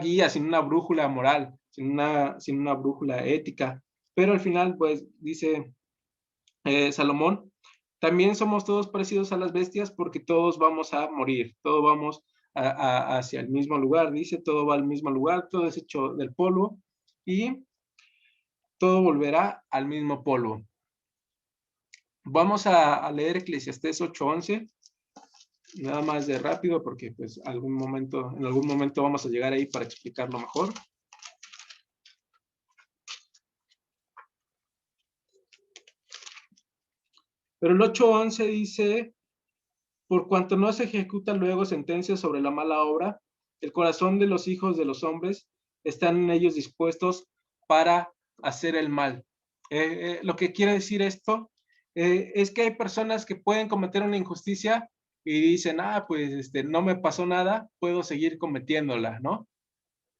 guía, sin una brújula moral, sin una brújula ética. Pero al final, pues, dice Salomón, también somos todos parecidos a las bestias porque todos vamos a morir, todos vamos hacia el mismo lugar, dice, todo va al mismo lugar, todo es hecho del polvo y todo volverá al mismo polvo. Vamos a leer Eclesiastés 8:11. Nada más de rápido porque pues en algún momento vamos a llegar ahí para explicarlo mejor. Pero el 8:11 dice, por cuanto no se ejecuta luego sentencia sobre la mala obra, el corazón de los hijos de los hombres están en ellos dispuestos para hacer el mal. Lo que quiere decir esto es que hay personas que pueden cometer una injusticia y dicen, pues no me pasó nada, puedo seguir cometiéndola, ¿no?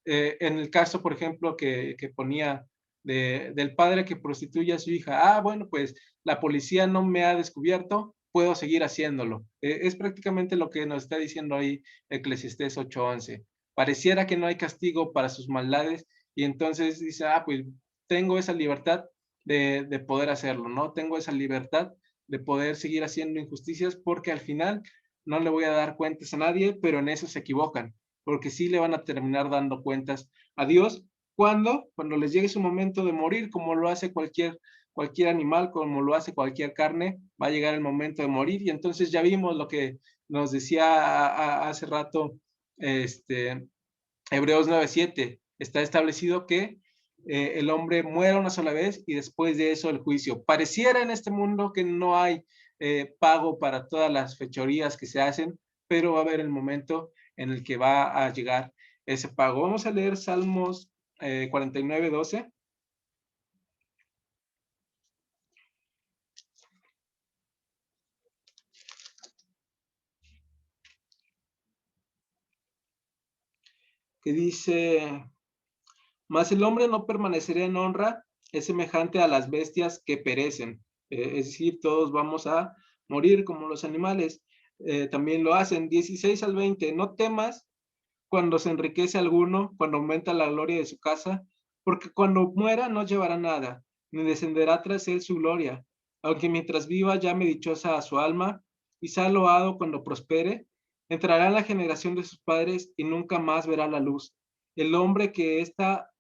En el caso, por ejemplo, que ponía del padre que prostituye a su hija, bueno, pues la policía no me ha descubierto, puedo seguir haciéndolo. Es prácticamente lo que nos está diciendo ahí Eclesiastés 8:11. Pareciera que no hay castigo para sus maldades y entonces dice, pues tengo esa libertad de poder hacerlo, ¿no? Tengo esa libertad de poder seguir haciendo injusticias porque al final no le voy a dar cuentas a nadie, pero en eso se equivocan porque sí le van a terminar dando cuentas a Dios cuando les llegue su momento de morir, como lo hace cualquier animal, como lo hace cualquier carne, va a llegar el momento de morir y entonces ya vimos lo que nos decía hace rato Hebreos 9:7, está establecido que el hombre muera una sola vez y después de eso el juicio. Pareciera en este mundo que no hay pago para todas las fechorías que se hacen, pero va a haber el momento en el que va a llegar ese pago. Vamos a leer Salmos 49:12. Que dice, mas el hombre no permanecerá en honra, es semejante a las bestias que perecen. Es decir, todos vamos a morir como los animales. También lo hacen. 16-20, no temas cuando se enriquece alguno, cuando aumenta la gloria de su casa, porque cuando muera no llevará nada, ni descenderá tras él su gloria. Aunque mientras viva llame dichosa a su alma, y sea loado cuando prospere, entrará en la generación de sus padres y nunca más verá la luz. El hombre que está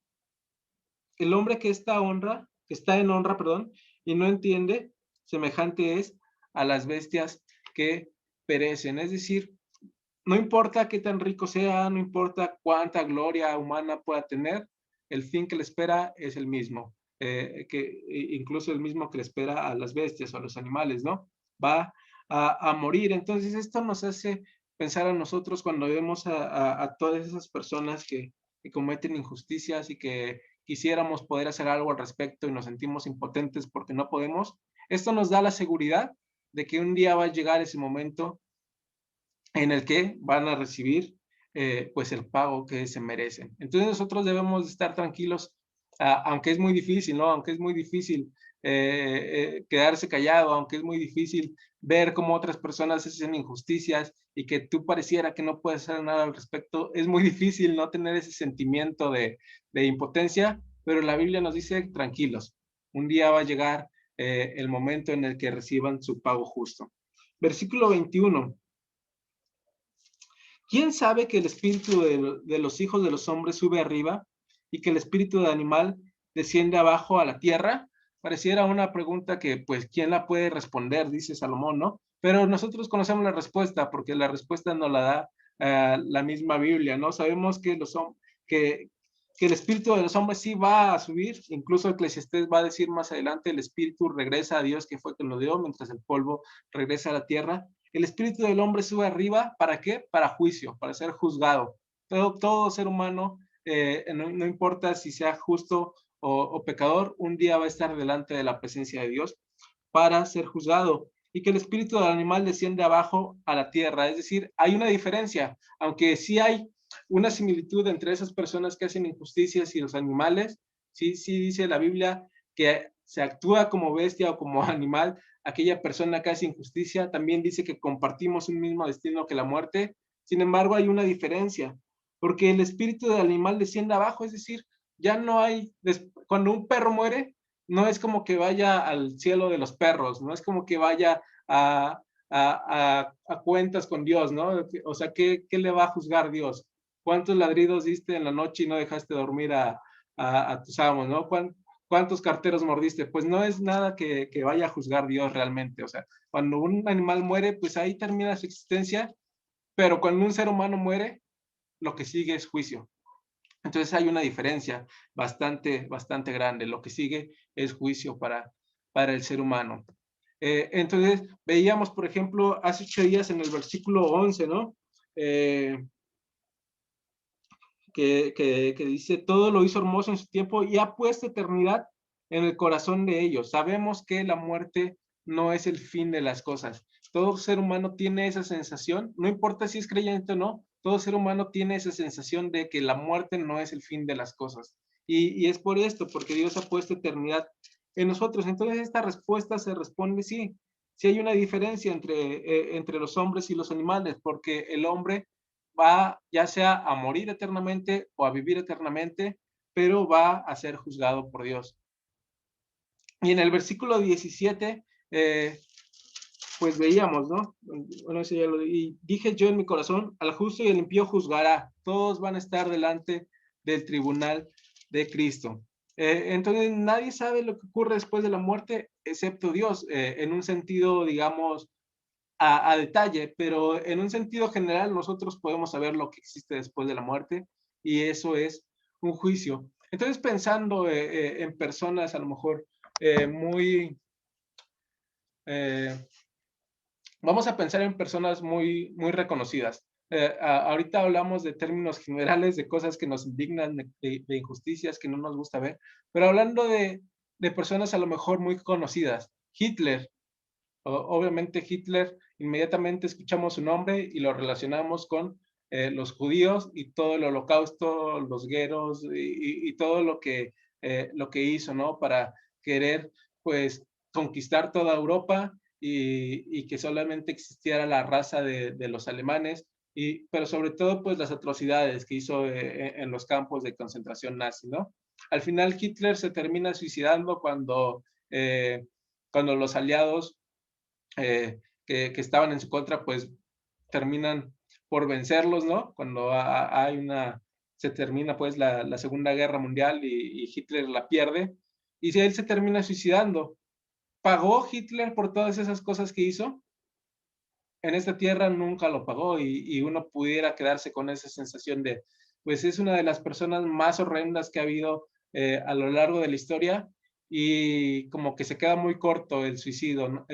en honra, perdón, y no entiende, semejante es a las bestias que perecen. Es decir, no importa qué tan rico sea, no importa cuánta gloria humana pueda tener, el fin que le espera es el mismo, incluso el mismo que le espera a las bestias o a los animales, ¿no? Va a morir. Entonces esto nos hace pensar a nosotros cuando vemos a todas esas personas que cometen injusticias y que quisiéramos poder hacer algo al respecto y nos sentimos impotentes porque no podemos. Esto nos da la seguridad de que un día va a llegar ese momento en el que van a recibir pues el pago que se merecen. Entonces nosotros debemos estar tranquilos, aunque es muy difícil, ¿no? Aunque es muy difícil quedarse callado, aunque es muy difícil ver cómo otras personas hacen injusticias y que tú pareciera que no puedes hacer nada al respecto, es muy difícil no tener ese sentimiento de impotencia, pero la Biblia nos dice tranquilos, un día va a llegar el momento en el que reciban su pago justo. Versículo 21. ¿Quién sabe que el espíritu de los hijos de los hombres sube arriba y que el espíritu del animal desciende abajo a la tierra? Pareciera una pregunta que, pues, ¿quién la puede responder? Dice Salomón, ¿no? Pero nosotros conocemos la respuesta, porque la respuesta nos la da la misma Biblia, ¿no? Sabemos que el espíritu de los hombres sí va a subir, incluso Eclesiastés va a decir más adelante, el espíritu regresa a Dios que fue quien lo dio, mientras el polvo regresa a la tierra. El espíritu del hombre sube arriba, ¿para qué? Para juicio, para ser juzgado. Todo ser humano, no importa si sea justo o pecador, un día va a estar delante de la presencia de Dios para ser juzgado. Y que el espíritu del animal desciende abajo a la tierra. Es decir, hay una diferencia, aunque sí hay una similitud entre esas personas que hacen injusticias y los animales. Sí dice la Biblia que se actúa como bestia o como animal aquella persona que hace injusticia. También dice que compartimos un mismo destino que la muerte. Sin embargo, hay una diferencia, porque el espíritu del animal desciende abajo, es decir, ya no hay, cuando un perro muere, no es como que vaya al cielo de los perros, no es como que vaya a cuentas con Dios, ¿no? O sea, ¿qué le va a juzgar Dios? ¿Cuántos ladridos diste en la noche y no dejaste dormir a tus amos, ¿no? ¿Cuántos carteros mordiste? Pues no es nada que vaya a juzgar Dios realmente. O sea, cuando un animal muere, pues ahí termina su existencia, pero cuando un ser humano muere, lo que sigue es juicio. Entonces hay una diferencia bastante grande. Lo que sigue es juicio para el ser humano. Entonces, veíamos, por ejemplo, hace 8 días en el versículo 11, ¿no? Que dice, todo lo hizo hermoso en su tiempo y ha puesto eternidad en el corazón de ellos. Sabemos que la muerte no es el fin de las cosas. Todo ser humano tiene esa sensación, no importa si es creyente o no, todo ser humano tiene esa sensación de que la muerte no es el fin de las cosas. Y es por esto, porque Dios ha puesto eternidad en nosotros. Entonces esta respuesta se responde sí. Sí hay una diferencia entre los hombres y los animales, porque el hombre va ya sea a morir eternamente o a vivir eternamente, pero va a ser juzgado por Dios. Y en el versículo 17, pues veíamos, ¿no? Bueno, eso ya y dije yo en mi corazón, al justo y al impío juzgará, todos van a estar delante del tribunal de Cristo. Entonces nadie sabe lo que ocurre después de la muerte, excepto Dios, en un sentido, digamos, a detalle, pero en un sentido general nosotros podemos saber lo que existe después de la muerte y eso es un juicio. Entonces pensando en personas a lo mejor muy, vamos a pensar en personas muy reconocidas. Ahorita hablamos de términos generales, de cosas que nos indignan, de injusticias que no nos gusta ver, pero hablando de personas a lo mejor muy conocidas. Hitler, obviamente Hitler, inmediatamente escuchamos su nombre y lo relacionamos con los judíos y todo el holocausto, los gueros y todo lo que hizo, ¿no? Para querer, pues, conquistar toda Europa y que solamente existiera la raza de los alemanes, pero sobre todo, pues, las atrocidades que hizo en los campos de concentración nazi, ¿no? Al final Hitler se termina suicidando cuando los aliados que estaban en su contra, pues terminan por vencerlos, ¿no? Cuando se termina pues la Segunda Guerra Mundial y Hitler la pierde, y él se termina suicidando. ¿Pagó Hitler por todas esas cosas que hizo? En esta tierra nunca lo pagó y uno pudiera quedarse con esa sensación de, pues es una de las personas más horrendas que ha habido a lo largo de la historia y como que se queda muy corto el suicidio, ¿no?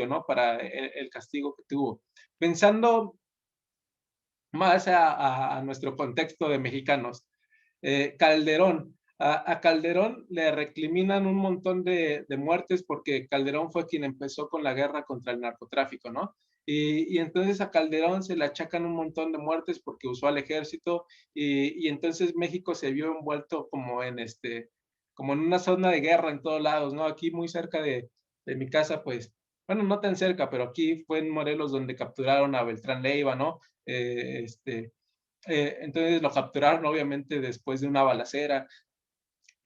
¿No? Para el castigo que tuvo. Pensando más a nuestro contexto de mexicanos, Calderón, a Calderón le recriminan un montón de muertes porque Calderón fue quien empezó con la guerra contra el narcotráfico, ¿no? Y entonces a Calderón se le achacan un montón de muertes porque usó al ejército y entonces México se vio envuelto como en una zona de guerra en todos lados, ¿no? Aquí muy cerca de mi casa, pues, bueno, no tan cerca, pero aquí fue en Morelos donde capturaron a Beltrán Leiva, ¿no? Entonces lo capturaron obviamente después de una balacera,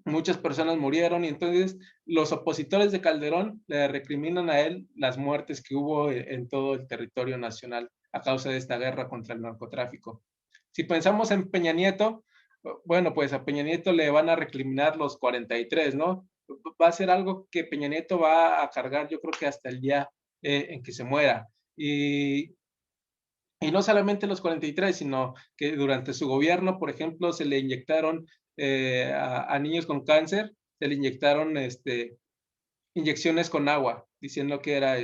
muchas personas murieron y entonces los opositores de Calderón le recriminan a él las muertes que hubo en todo el territorio nacional a causa de esta guerra contra el narcotráfico. Si pensamos en Peña Nieto, bueno, pues a Peña Nieto le van a recriminar los 43, ¿no? Va a ser algo que Peña Nieto va a cargar, yo creo que hasta el día en que se muera. Y no solamente los 43, sino que durante su gobierno, por ejemplo, se le inyectaron a niños con cáncer, se le inyectaron inyecciones con agua, diciendo que era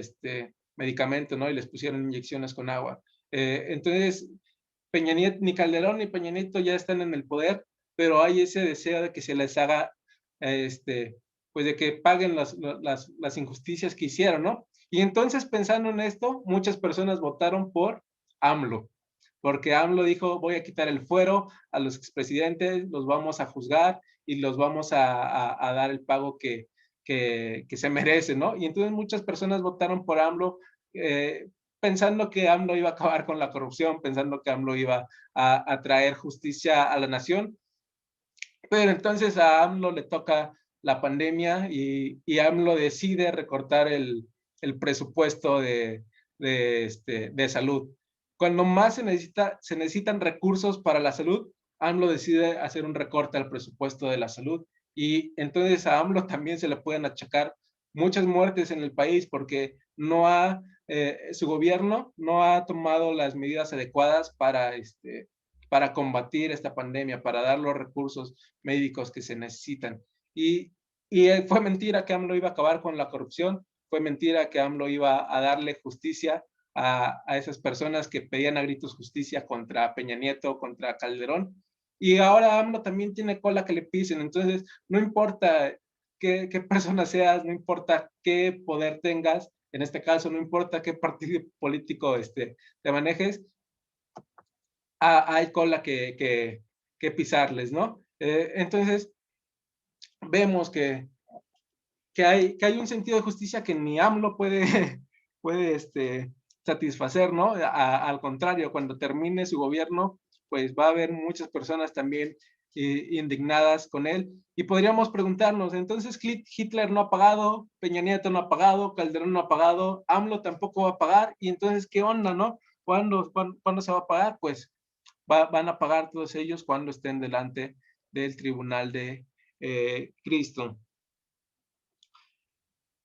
medicamento, ¿no? Y les pusieron inyecciones con agua. Entonces, Peña Nieto, ni Calderón ni Peña Nieto ya están en el poder, pero hay ese deseo de que se les haga, pues de que paguen las injusticias que hicieron, ¿no? Y entonces, pensando en esto, muchas personas votaron por AMLO, porque AMLO dijo, voy a quitar el fuero a los expresidentes, los vamos a juzgar y los vamos a dar el pago que se merece, ¿no? Y entonces muchas personas votaron por AMLO, pensando que AMLO iba a acabar con la corrupción, pensando que AMLO iba a traer justicia a la nación, pero entonces a AMLO le toca la pandemia y AMLO decide recortar el presupuesto de salud. Cuando más se necesitan recursos para la salud, AMLO decide hacer un recorte al presupuesto de la salud y entonces a AMLO también se le pueden achacar muchas muertes en el país porque su gobierno no ha tomado las medidas adecuadas para combatir esta pandemia, para dar los recursos médicos que se necesitan. Y fue mentira que AMLO iba a acabar con la corrupción, fue mentira que AMLO iba a darle justicia a esas personas que pedían a gritos justicia contra Peña Nieto, contra Calderón. Y ahora AMLO también tiene cola que le pisen, entonces no importa qué persona seas, no importa qué poder tengas, en este caso no importa qué partido político te manejes, hay cola que pisarles, ¿no? Entonces, vemos que hay un sentido de justicia que ni AMLO puede satisfacer, ¿no? Al contrario, cuando termine su gobierno, pues va a haber muchas personas también indignadas con él. Y podríamos preguntarnos, entonces Hitler no ha pagado, Peña Nieto no ha pagado, Calderón no ha pagado, AMLO tampoco va a pagar, y entonces, ¿qué onda, no? ¿Cuándo se va a pagar? Pues van a pagar todos ellos cuando estén delante del tribunal de Cristo.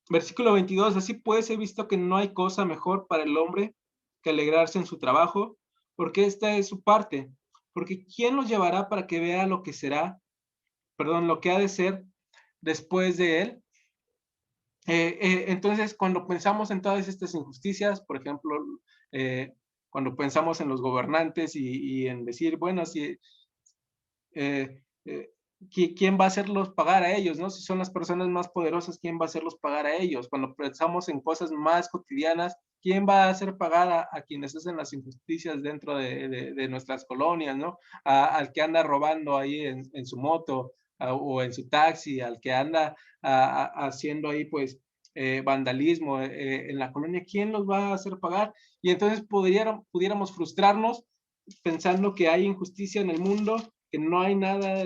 Versículo 22, así pues he visto que no hay cosa mejor para el hombre que alegrarse en su trabajo, porque esta es su parte, porque ¿quién los llevará para que vea lo que lo que ha de ser después de él? Entonces, cuando pensamos en todas estas injusticias, por ejemplo, cuando pensamos en los gobernantes y en decir, bueno, si ¿quién va a hacerlos pagar a ellos, no? Si son las personas más poderosas, ¿quién va a hacerlos pagar a ellos? Cuando pensamos en cosas más cotidianas, ¿quién va a hacer pagar a quienes hacen las injusticias dentro de nuestras colonias, ¿no? Al que anda robando ahí en su moto o en su taxi, al que anda haciendo ahí, pues, vandalismo en la colonia, ¿quién los va a hacer pagar? Y entonces pudiéramos frustrarnos pensando que hay injusticia en el mundo, que no hay nada,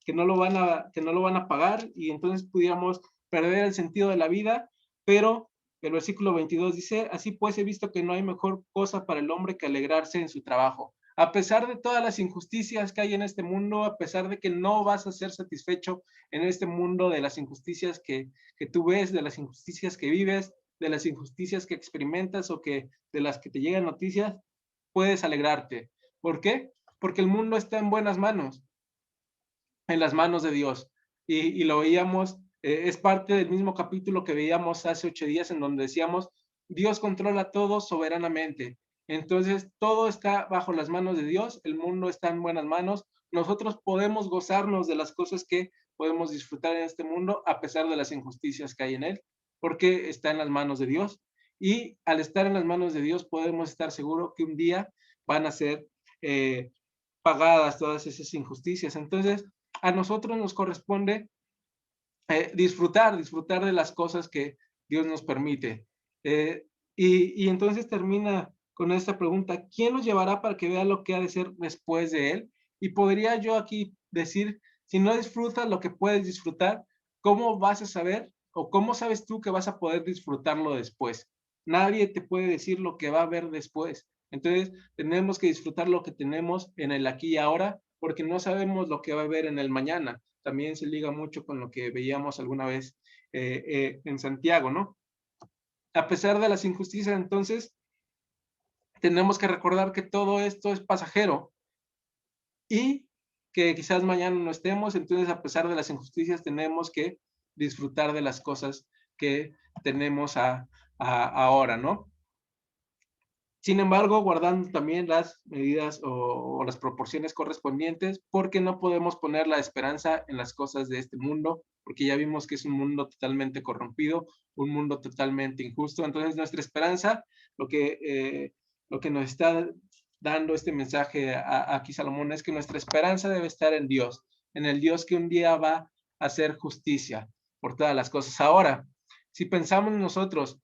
que no lo van a pagar y entonces pudiéramos perder el sentido de la vida, pero el versículo 22 dice, así pues he visto que no hay mejor cosa para el hombre que alegrarse en su trabajo. A pesar de todas las injusticias que hay en este mundo, a pesar de que no vas a ser satisfecho en este mundo de las injusticias que tú ves, de las injusticias que vives, de las injusticias que experimentas o de las que te llegan noticias, puedes alegrarte. ¿Por qué? Porque el mundo está en buenas manos, en las manos de Dios. Y lo veíamos Es parte del mismo capítulo que veíamos hace 8 días en donde decíamos, Dios controla todo soberanamente. Entonces, todo está bajo las manos de Dios, el mundo está en buenas manos. Nosotros podemos gozarnos de las cosas que podemos disfrutar en este mundo a pesar de las injusticias que hay en él, porque está en las manos de Dios. Y al estar en las manos de Dios podemos estar seguros que un día van a ser pagadas todas esas injusticias. Entonces, a nosotros nos corresponde disfrutar de las cosas que Dios nos permite. Y entonces termina con esta pregunta, ¿quién nos llevará para que vea lo que ha de ser después de él? Y podría yo aquí decir, si no disfrutas lo que puedes disfrutar, ¿cómo vas a saber o cómo sabes tú que vas a poder disfrutarlo después? Nadie te puede decir lo que va a haber después. Entonces, tenemos que disfrutar lo que tenemos en el aquí y ahora, porque no sabemos lo que va a haber en el mañana. También se liga mucho con lo que veíamos alguna vez en Santiago, ¿no? A pesar de las injusticias, entonces, tenemos que recordar que todo esto es pasajero y que quizás mañana no estemos, entonces a pesar de las injusticias tenemos que disfrutar de las cosas que tenemos ahora, ¿no? Sin embargo, guardando también las medidas o las proporciones correspondientes, porque no podemos poner la esperanza en las cosas de este mundo, porque ya vimos que es un mundo totalmente corrompido, un mundo totalmente injusto. Entonces, nuestra esperanza, lo que nos está dando este mensaje aquí Salomón, es que nuestra esperanza debe estar en Dios, en el Dios que un día va a hacer justicia por todas las cosas. Ahora, si pensamos en nosotros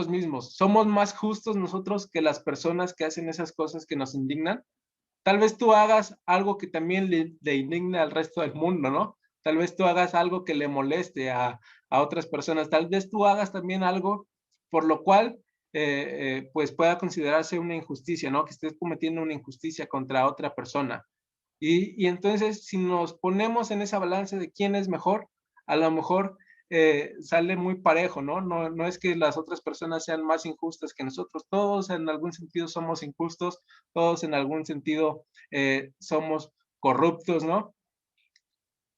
mismos, ¿somos más justos nosotros que las personas que hacen esas cosas que nos indignan? Tal vez tú hagas algo que también le indigne al resto del mundo, ¿no? Tal vez tú hagas algo que le moleste a otras personas, tal vez tú hagas también algo por lo cual pues pueda considerarse una injusticia, ¿no? Que estés cometiendo una injusticia contra otra persona. Y entonces, si nos ponemos en esa balanza de quién es mejor, a lo mejor sale muy parejo, ¿no? No es que las otras personas sean más injustas que nosotros, todos en algún sentido somos injustos, todos en algún sentido somos corruptos, ¿no?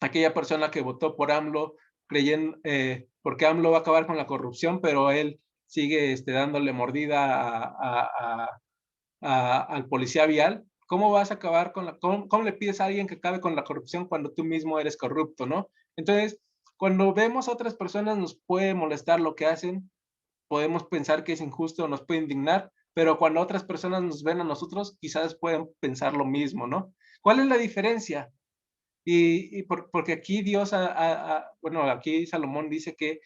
Aquella persona que votó por AMLO creyendo, porque AMLO va a acabar con la corrupción, pero él sigue dándole mordida al policía vial. ¿Cómo vas a acabar con cómo le pides a alguien que acabe con la corrupción cuando tú mismo eres corrupto, ¿no? Entonces, cuando vemos a otras personas nos puede molestar lo que hacen, podemos pensar que es injusto, nos puede indignar, pero cuando otras personas nos ven a nosotros, quizás pueden pensar lo mismo, ¿no? ¿Cuál es la diferencia? Porque aquí Dios, bueno, aquí Salomón dice que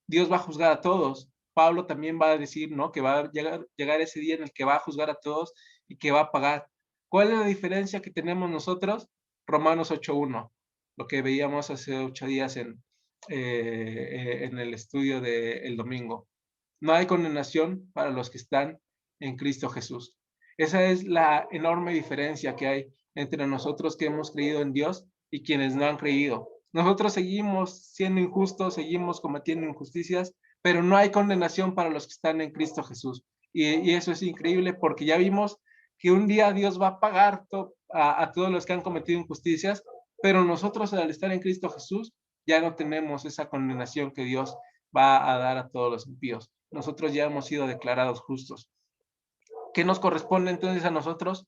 Dios va a juzgar a todos. Pablo también va a decir, ¿no? Que va a llegar ese día en el que va a juzgar a todos y que va a pagar. ¿Cuál es la diferencia que tenemos nosotros? Romanos 8:1, lo que veíamos hace 8 días en el estudio del domingo. No hay condenación para los que están en Cristo Jesús. Esa es la enorme diferencia que hay entre nosotros que hemos creído en Dios y quienes no han creído. Nosotros seguimos siendo injustos, seguimos cometiendo injusticias, pero no hay condenación para los que están en Cristo Jesús. Y eso es increíble porque ya vimos que un día Dios va a pagar a todos los que han cometido injusticias, pero nosotros al estar en Cristo Jesús ya no tenemos esa condenación que Dios va a dar a todos los impíos. Nosotros ya hemos sido declarados justos. ¿Qué nos corresponde entonces a nosotros?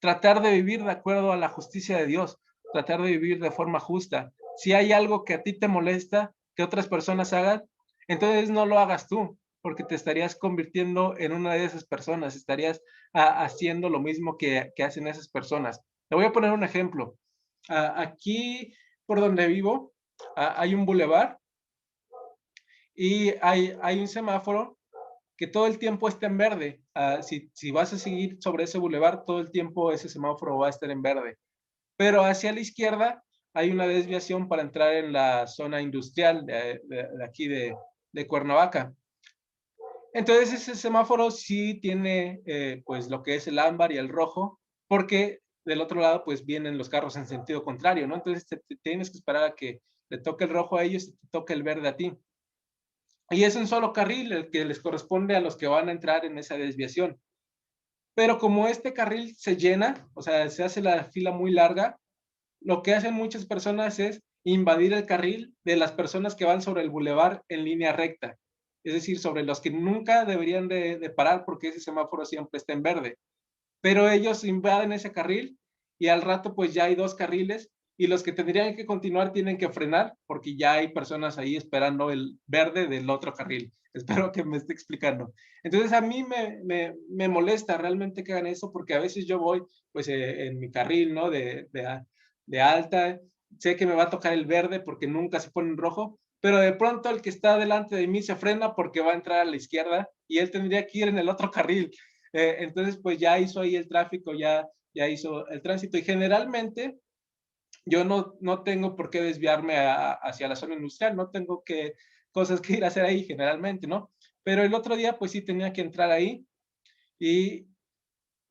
Tratar de vivir de acuerdo a la justicia de Dios, tratar de vivir de forma justa. Si hay algo que a ti te molesta que otras personas hagan, entonces no lo hagas tú, porque te estarías convirtiendo en una de esas personas, estarías haciendo lo mismo que hacen esas personas. Te voy a poner un ejemplo. Aquí, por donde vivo, hay un bulevar y hay un semáforo que todo el tiempo está en verde. Si vas a seguir sobre ese bulevar, todo el tiempo ese semáforo va a estar en verde. Pero hacia la izquierda hay una desviación para entrar en la zona industrial de aquí de Cuernavaca. Entonces ese semáforo sí tiene pues lo que es el ámbar y el rojo, porque del otro lado pues vienen los carros en sentido contrario, ¿no? Entonces te tienes que esperar a que le toque el rojo a ellos y te toque el verde a ti. Y es un solo carril el que les corresponde a los que van a entrar en esa desviación. Pero como este carril se llena, o sea, se hace la fila muy larga, lo que hacen muchas personas es invadir el carril de las personas que van sobre el bulevar en línea recta. Es decir, sobre los que nunca deberían de parar porque ese semáforo siempre está en verde. Pero ellos invaden ese carril y al rato pues ya hay 2 carriles y los que tendrían que continuar tienen que frenar porque ya hay personas ahí esperando el verde del otro carril. Espero que me esté explicando. Entonces a mí me molesta realmente que hagan eso porque a veces yo voy pues en mi carril, ¿no? De alta, sé que me va a tocar el verde porque nunca se pone en rojo, pero de pronto el que está delante de mí se frena porque va a entrar a la izquierda y él tendría que ir en el otro carril. Entonces pues ya hizo ahí el tráfico, ya hizo el tránsito y generalmente yo no tengo por qué desviarme hacia la zona industrial, no tengo cosas que ir a hacer ahí generalmente, ¿no? Pero el otro día pues sí tenía que entrar ahí y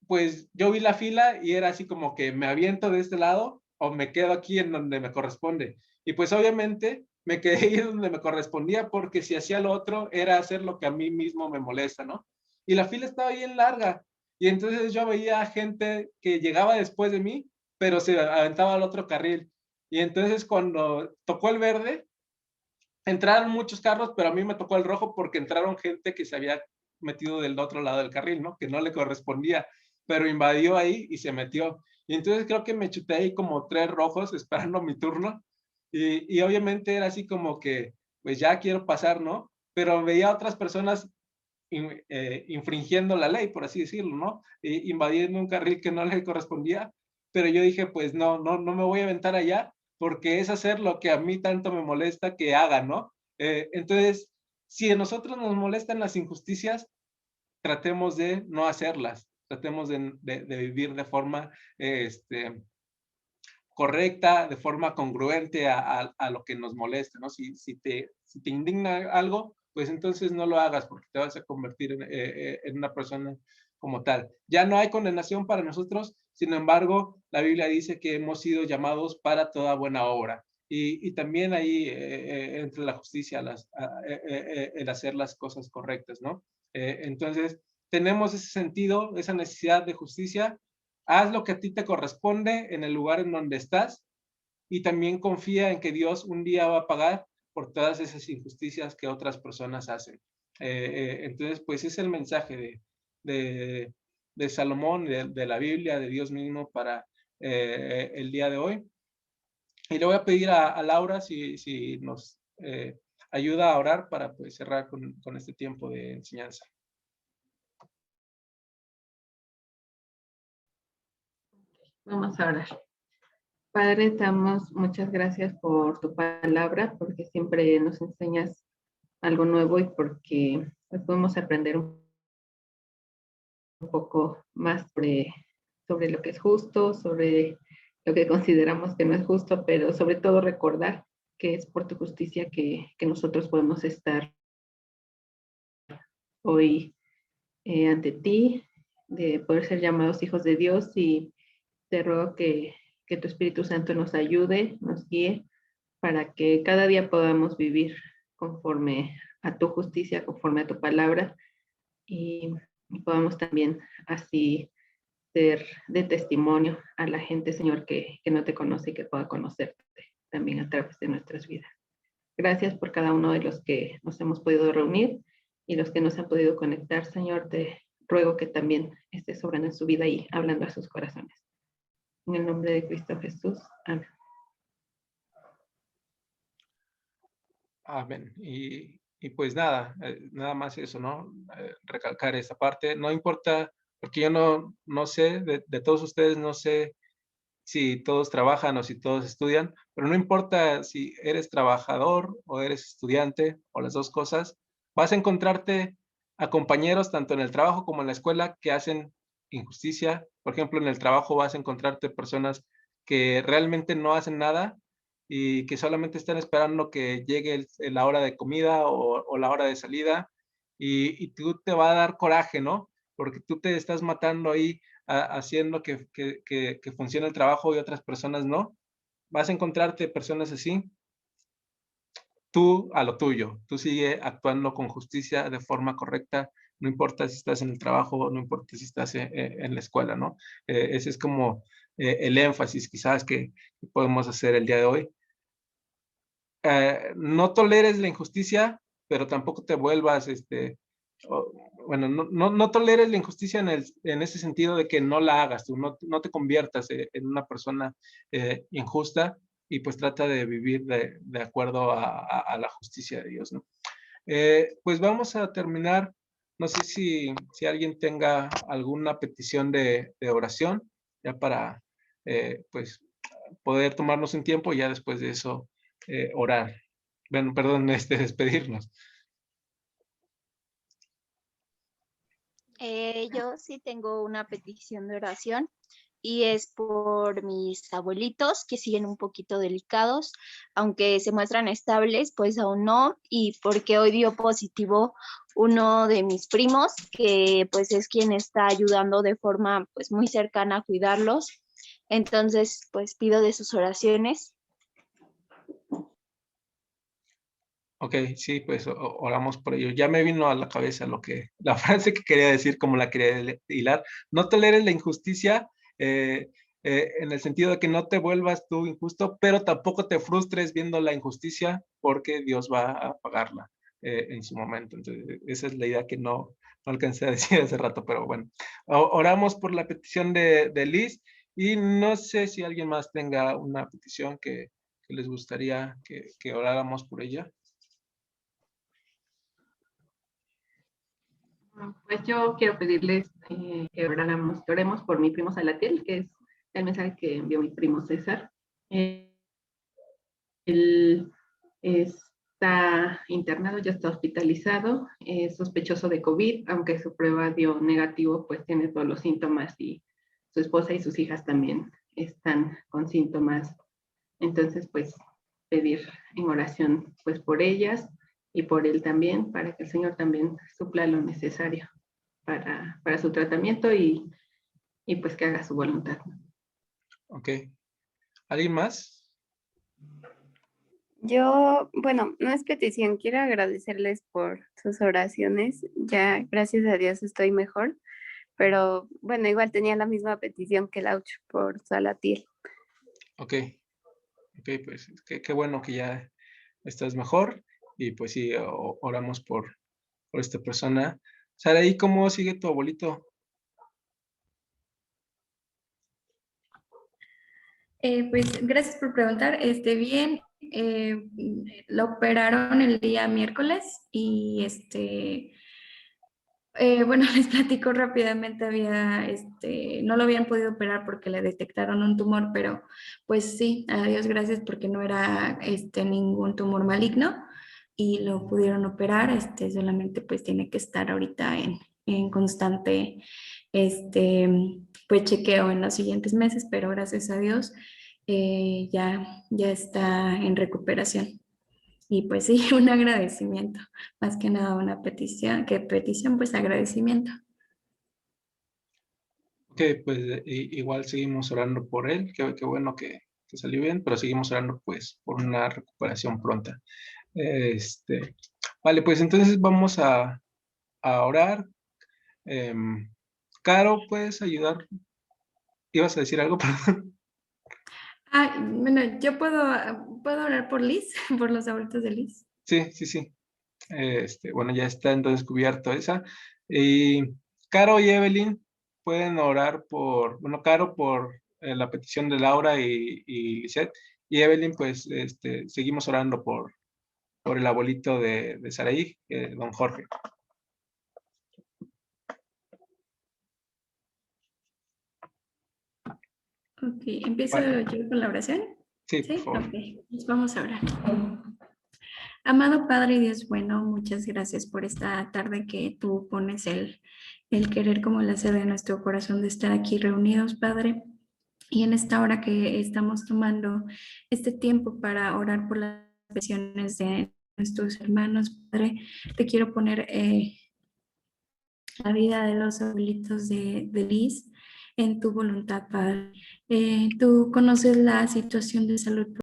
pues yo vi la fila y era así como que me aviento de este lado o me quedo aquí en donde me corresponde. Y pues obviamente me quedé ahí donde me correspondía porque si hacía lo otro era hacer lo que a mí mismo me molesta, ¿no? Y la fila estaba bien larga y entonces yo veía gente que llegaba después de mí, pero se aventaba al otro carril. Y entonces cuando tocó el verde, entraron muchos carros, pero a mí me tocó el rojo porque entraron gente que se había metido del otro lado del carril, ¿no? Que no le correspondía, pero invadió ahí y se metió. Y entonces creo que me chuté ahí como 3 rojos esperando mi turno. Y obviamente era así como que, pues ya quiero pasar, ¿no? Pero veía a otras personas infringiendo la ley, por así decirlo, ¿no? Invadiendo un carril que no le correspondía. Pero yo dije, pues no me voy a aventar allá porque es hacer lo que a mí tanto me molesta que haga, ¿no? Entonces, si a nosotros nos molestan las injusticias, tratemos de no hacerlas, tratemos de vivir de forma correcta, de forma congruente a lo que nos molesta, ¿no? Si te indigna algo, pues entonces no lo hagas porque te vas a convertir en una persona como tal. Ya no hay condenación para nosotros, sin embargo, la Biblia dice que hemos sido llamados para toda buena obra. Y también ahí entre la justicia, el hacer las cosas correctas, ¿no? Entonces, tenemos ese sentido, esa necesidad de justicia. Haz lo que a ti te corresponde en el lugar en donde estás y también confía en que Dios un día va a pagar por todas esas injusticias que otras personas hacen. Entonces, pues es el mensaje de Salomón, de la Biblia, de Dios mismo para el día de hoy. Y le voy a pedir a Laura si nos ayuda a orar para pues, cerrar con este tiempo de enseñanza. Vamos a orar. Padre, te damos muchas gracias por tu palabra, porque siempre nos enseñas algo nuevo y porque hoy podemos aprender un poco más sobre lo que es justo, sobre lo que consideramos que no es justo, pero sobre todo recordar que es por tu justicia que nosotros podemos estar hoy ante ti, de poder ser llamados hijos de Dios, y te ruego que tu Espíritu Santo nos ayude, nos guíe, para que cada día podamos vivir conforme a tu justicia, conforme a tu palabra, y podamos también así ser de testimonio a la gente, Señor, que no te conoce y que pueda conocerte también a través de nuestras vidas. Gracias por cada uno de los que nos hemos podido reunir y los que nos han podido conectar, Señor. Te ruego que también estés obrando en su vida y hablando a sus corazones. En el nombre de Cristo Jesús. Amén. Amén. Y pues nada, nada más eso, ¿no? Recalcar esa parte. No importa, porque yo no sé, de todos ustedes no sé si todos trabajan o si todos estudian, pero no importa si eres trabajador o eres estudiante o las dos cosas, vas a encontrarte a compañeros tanto en el trabajo como en la escuela que hacen injusticia. Por ejemplo, en el trabajo vas a encontrarte personas que realmente no hacen nada y que solamente están esperando que llegue la hora de comida o la hora de salida y tú te va a dar coraje, ¿no? Porque tú te estás matando ahí haciendo que funcione el trabajo y otras personas no. Vas a encontrarte personas así. Tú a lo tuyo, tú sigue actuando con justicia de forma correcta, no importa si estás en el trabajo, no importa si estás en la escuela, ¿no? Ese es como el énfasis quizás que podemos hacer el día de hoy. no toleres la injusticia, pero tampoco te vuelvas, bueno, no toleres la injusticia en ese sentido de que no la hagas, tú no te conviertas en una persona injusta, y pues trata de vivir de acuerdo a la justicia de Dios, ¿no? Pues vamos a terminar. No sé si alguien tenga alguna petición de oración, ya para pues poder tomarnos un tiempo y ya después de eso orar. Bueno, perdón, despedirnos. Yo sí tengo una petición de oración y es por mis abuelitos que siguen un poquito delicados, aunque se muestran estables, pues aún no, y porque hoy dio positivo uno de mis primos, que pues es quien está ayudando de forma pues muy cercana a cuidarlos. Entonces, pues pido de sus oraciones. Ok, sí, pues oramos por ello. Ya me vino a la cabeza la frase que quería decir, como la quería hilar. No toleres la injusticia, en el sentido de que no te vuelvas tú injusto, pero tampoco te frustres viendo la injusticia, porque Dios va a pagarla en su momento. Entonces, esa es la idea que no alcancé a decir hace rato, pero bueno. Oramos por la petición de Liz, y no sé si alguien más tenga una petición que les gustaría que oráramos por ella. Pues yo quiero pedirles que oremos por mi primo Salatiel, que es el mensaje que envió mi primo César. Él está internado, ya está hospitalizado, es sospechoso de COVID, aunque su prueba dio negativo, pues tiene todos los síntomas, y su esposa y sus hijas también están con síntomas. Entonces, pues pedir en oración pues por ellas y por él también, para que el Señor también supla lo necesario para su tratamiento, y pues que haga su voluntad. Ok. ¿Alguien más? Yo, bueno, no es petición, quiero agradecerles por sus oraciones. Ya, gracias a Dios, estoy mejor, pero bueno, igual tenía la misma petición que Lauch por Salatiel. Ok. Ok, pues qué bueno que ya estás mejor, y pues sí, oramos por esta persona. Saraí, ¿cómo sigue tu abuelito? Pues gracias por preguntar. Bien, lo operaron el día miércoles y bueno, les platico rápidamente, no lo habían podido operar porque le detectaron un tumor, pero pues sí, a Dios gracias, porque no era ningún tumor maligno y lo pudieron operar. Solamente pues tiene que estar ahorita en constante pues chequeo en los siguientes meses, pero gracias a Dios ya está en recuperación. Y pues sí, un agradecimiento, más que nada una petición, pues agradecimiento. Ok, pues igual seguimos orando por él. Qué bueno que salió bien, pero seguimos orando pues por una recuperación pronta. Vale, pues entonces vamos a orar. Caro, ¿puedes ayudar? ¿Ibas a decir algo? Bueno, yo puedo orar por Liz, por los abuelitos de Liz. Sí. Bueno, ya está entonces cubierto esa. Y Caro y Evelyn pueden orar Caro por la petición de Laura y Lisette, y Evelyn, pues seguimos orando por el abuelito de Saraí, don Jorge. Ok, ¿empiezo Vale. yo con la oración? Sí, por favor. Ok, pues vamos a orar. Amado Padre y Dios bueno, muchas gracias por esta tarde que tú pones el querer como la sede de nuestro corazón de estar aquí reunidos, Padre. Y en esta hora que estamos tomando este tiempo para orar por las peticiones de nuestros hermanos, Padre, te quiero poner la vida de los abuelitos de Liz en tu voluntad, Padre. Tú conoces la situación de salud